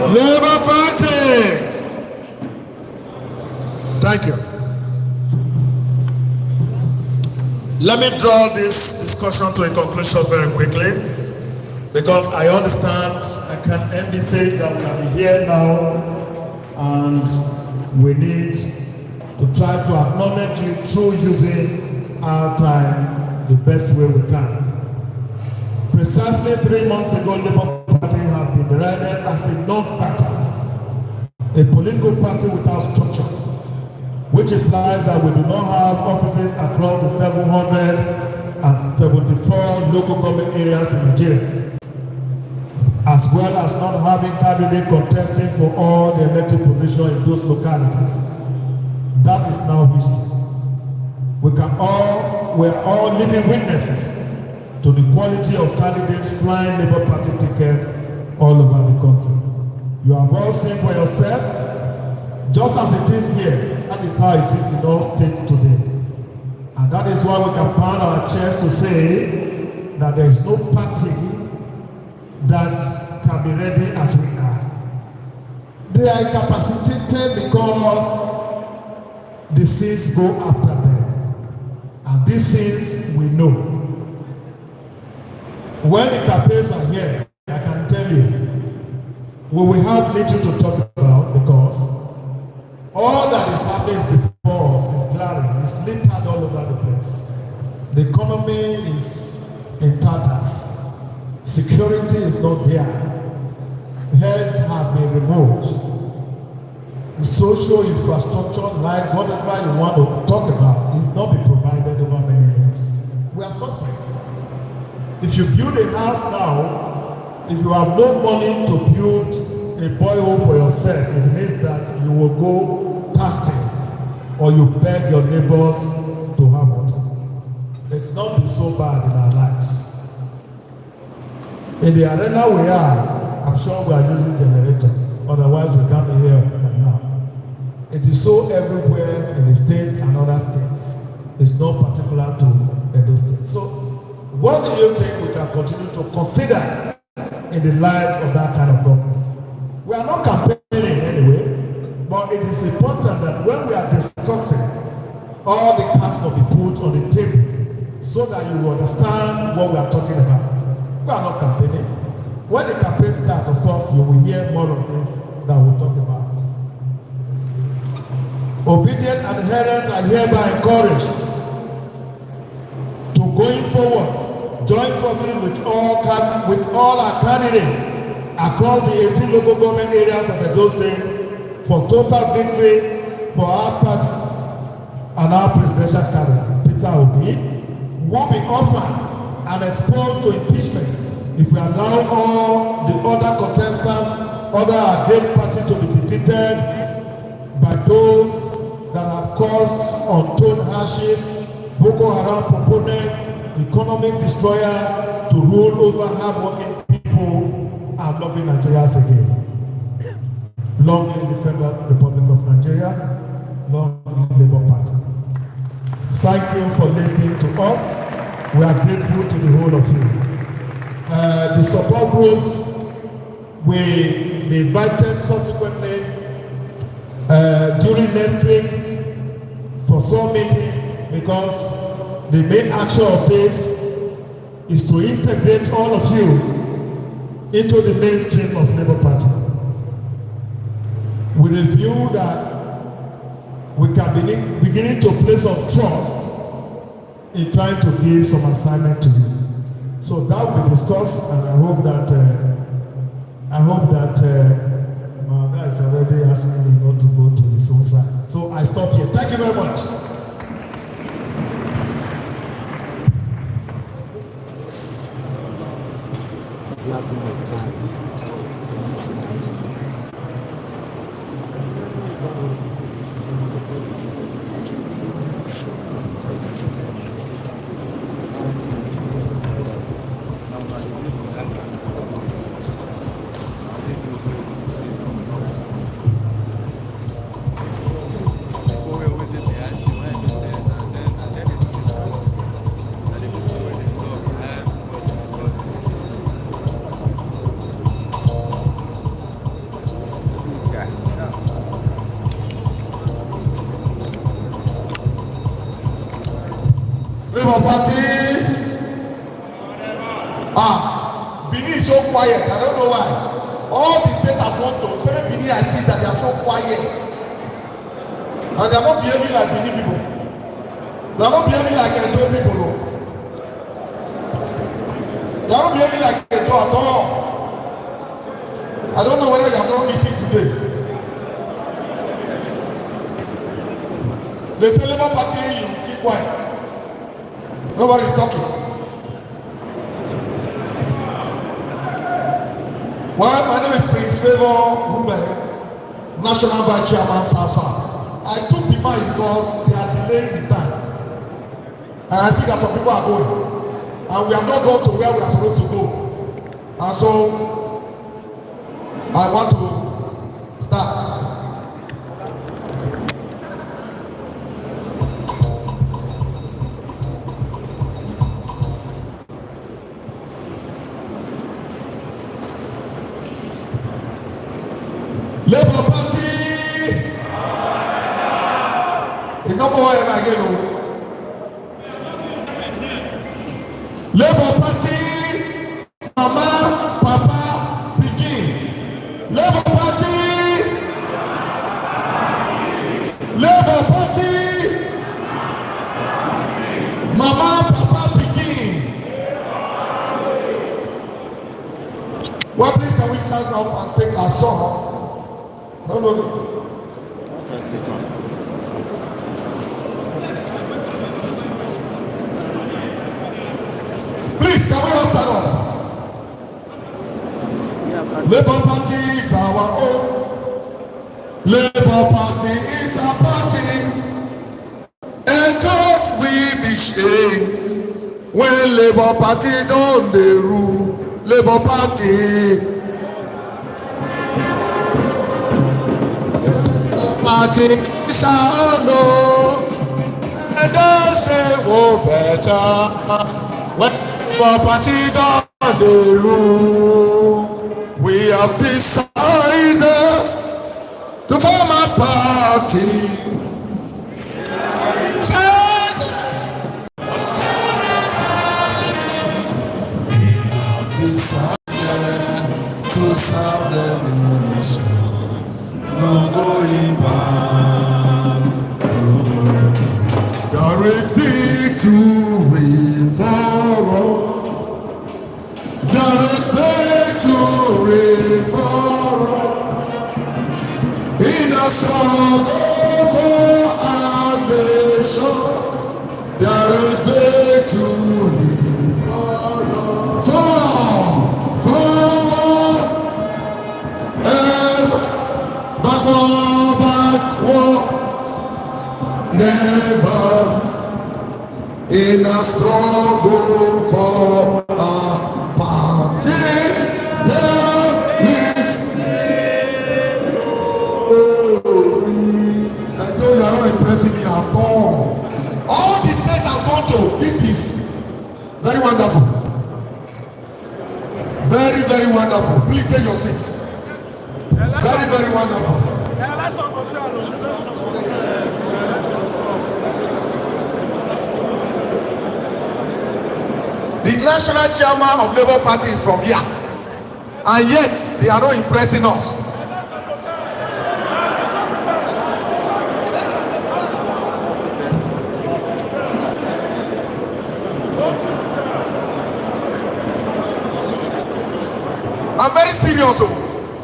Labour Party! Thank you. Let me draw this discussion to a conclusion very quickly, because I understand I can envisage that we can be here now and we need to try to acknowledge you through using our time the best way we can. Precisely 3 months ago, Labour Party has been derided as a non-starter, a political party without structure, which implies that we do not have offices across the 774 local government areas in Nigeria, as well as not having candidates contesting for all the elected positions in those localities. That is now history. We are all living witnesses to the quality of candidates flying Labour Party tickets all over the country. You have all seen for yourself, just as it is here, that is how it is in all states today. And that is why we can pound our chest to say that there is no party that can be ready as we are. They are incapacitated because the sins go after them. And these sins we know. When the campaigns are here, I can tell you, we will have little to talk about because all that is happening before us is glaring, it's littered all over the place. social infrastructure, like whatever you want to talk about, is not be provided over many years. We are suffering. If you build a house now, if you have no money to build a borehole for yourself, it means that you will go thirsty or you beg your neighbors to have water. It's not been so bad in our lives. In the arena we are, I'm sure we are using generator. Otherwise, we can't be here now. It is so everywhere in the state and other states. It's not particular to Edo State. So, what do you think we can continue to consider in the life of that kind of government? We are not campaigning anyway, but it is important that when we are discussing, all the tasks will be put on the table so that you will understand what we are talking about. We are not campaigning. When the campaign starts, of course, you will hear more of this that we'll talk about. Obedient adherents are hereby encouraged to going forward, join forces with all our candidates across the 18 local government areas of Edo State for total victory for our party and our presidential candidate, Peter Obi, will be offered and exposed to impeachment if we allow all the other contestants, other great party to be defeated by those that have caused untold hardship, Boko Haram proponents, economic destroyer to rule over hard-working people and loving Nigerians again. Long live the Federal Republic of Nigeria. Long live Labour Party. Thank you for listening to us. We are grateful to the whole of you. The support groups will be invited subsequently during next week for some meetings, because the main action of this is to integrate all of you into the mainstream of Labour Party. We review that we can beginning to place some trust in trying to give some assignment to you. So that will be discussed, and I hope that my guy is already asking me not to go to his own side. So I stop here. Thank you very much. Labour Party. Benin is so quiet. I don't know why. All the state I've gone to, so Benin, I see that they are so quiet. And they are not behaving like Benin people. They are not behaving like Edo people. No. They are not behaving like Edo at all. I don't know whether you are not eating today. They say Labour Party, you keep quiet. Nobody is talking. Well, my name is Prince Favor Ruben, National Vice Chairman South. I took the mic because they are delaying the time. And I see that some people are going. And we have not gone to where we are supposed to go. And so, I want to start. Labour Party is not for ever again. Labour Party, Mama, Papa, Pikin. Labour Party, Labour Party, Mama, Papa, Pikin. Well, please can we stand up and take our song? No. Labour Party is our own. Labour Party is our party. And don't we be shamed when Labour Party don't dey rule. Labour Party. Party is our own. And don't say oh better when Labour Party don't dey rule. We have decided to form a party. To serve the nation, no going back. There is victory for us. There is victory for us. In a struggle for our nation, there is victory forward and backward, never in a struggle for our party. There is I know you are not impressing me at all. All the states I've gone to, this is very wonderful. Very, very wonderful. Please take your seats. Very, very wonderful. The national chairman of Labour Party is from here, and yet they are not impressing us. I'm very serious.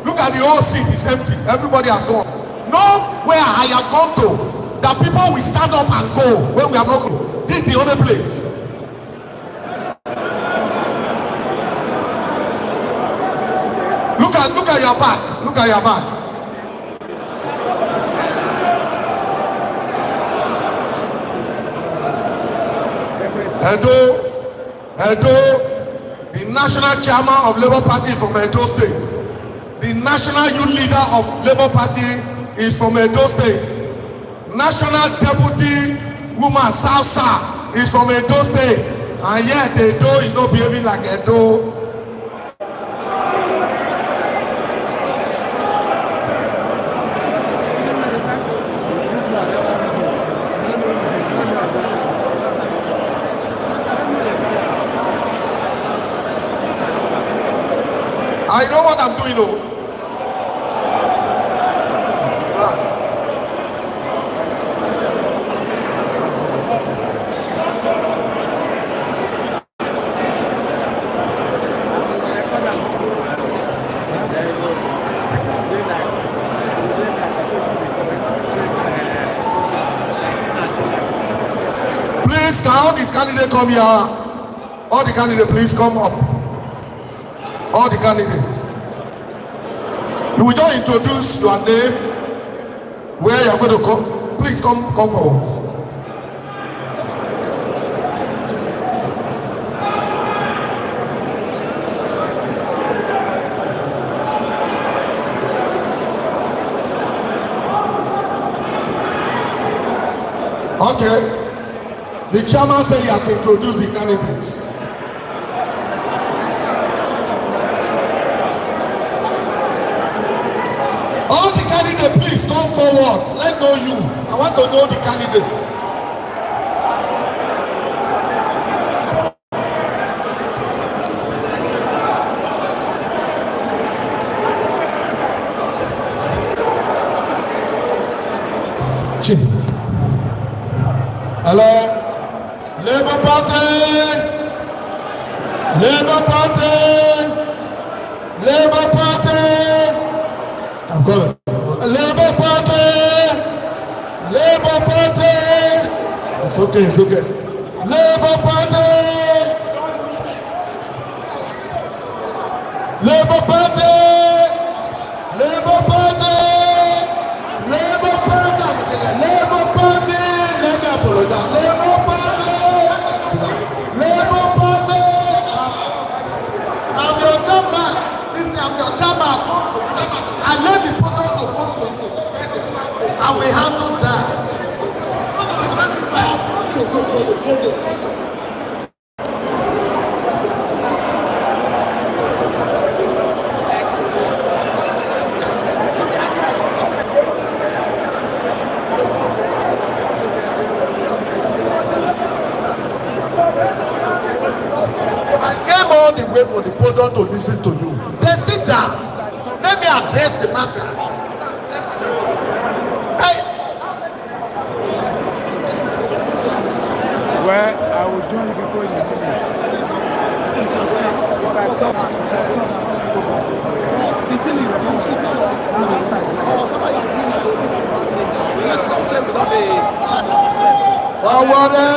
Look at the whole seat, it's empty. Everybody has gone. Nowhere I have gone to that people will stand up and go when we have not gone. This is the only place. Look at your back. Look at your back. Edo, the national chairman of Labour Party is from Edo State. The national youth leader of Labour Party is from Edo State. National deputy woman Salsa is from Edo State. And yet Edo is not behaving like Edo. I know what I'm doing, though. Please, can all these candidates come here? All the candidates, please come up. All the candidates. You will just introduce your name, where you are going to come. Please come forward. Okay. The chairman said he has introduced the candidates. All the candidates, please come forward. Let know you. I want to know the candidates. Hello, Labour Party, Labour Party, Labour Party. I'm calling. Labour Party, Labour Party. It's okay, it's okay. Labour Party, Labour Party. I will handle that. All the way for the podium to listen to you. Then sit down. Let me address the matter. Well, I will join you before you minutes. If I stop, the thing is, Forward.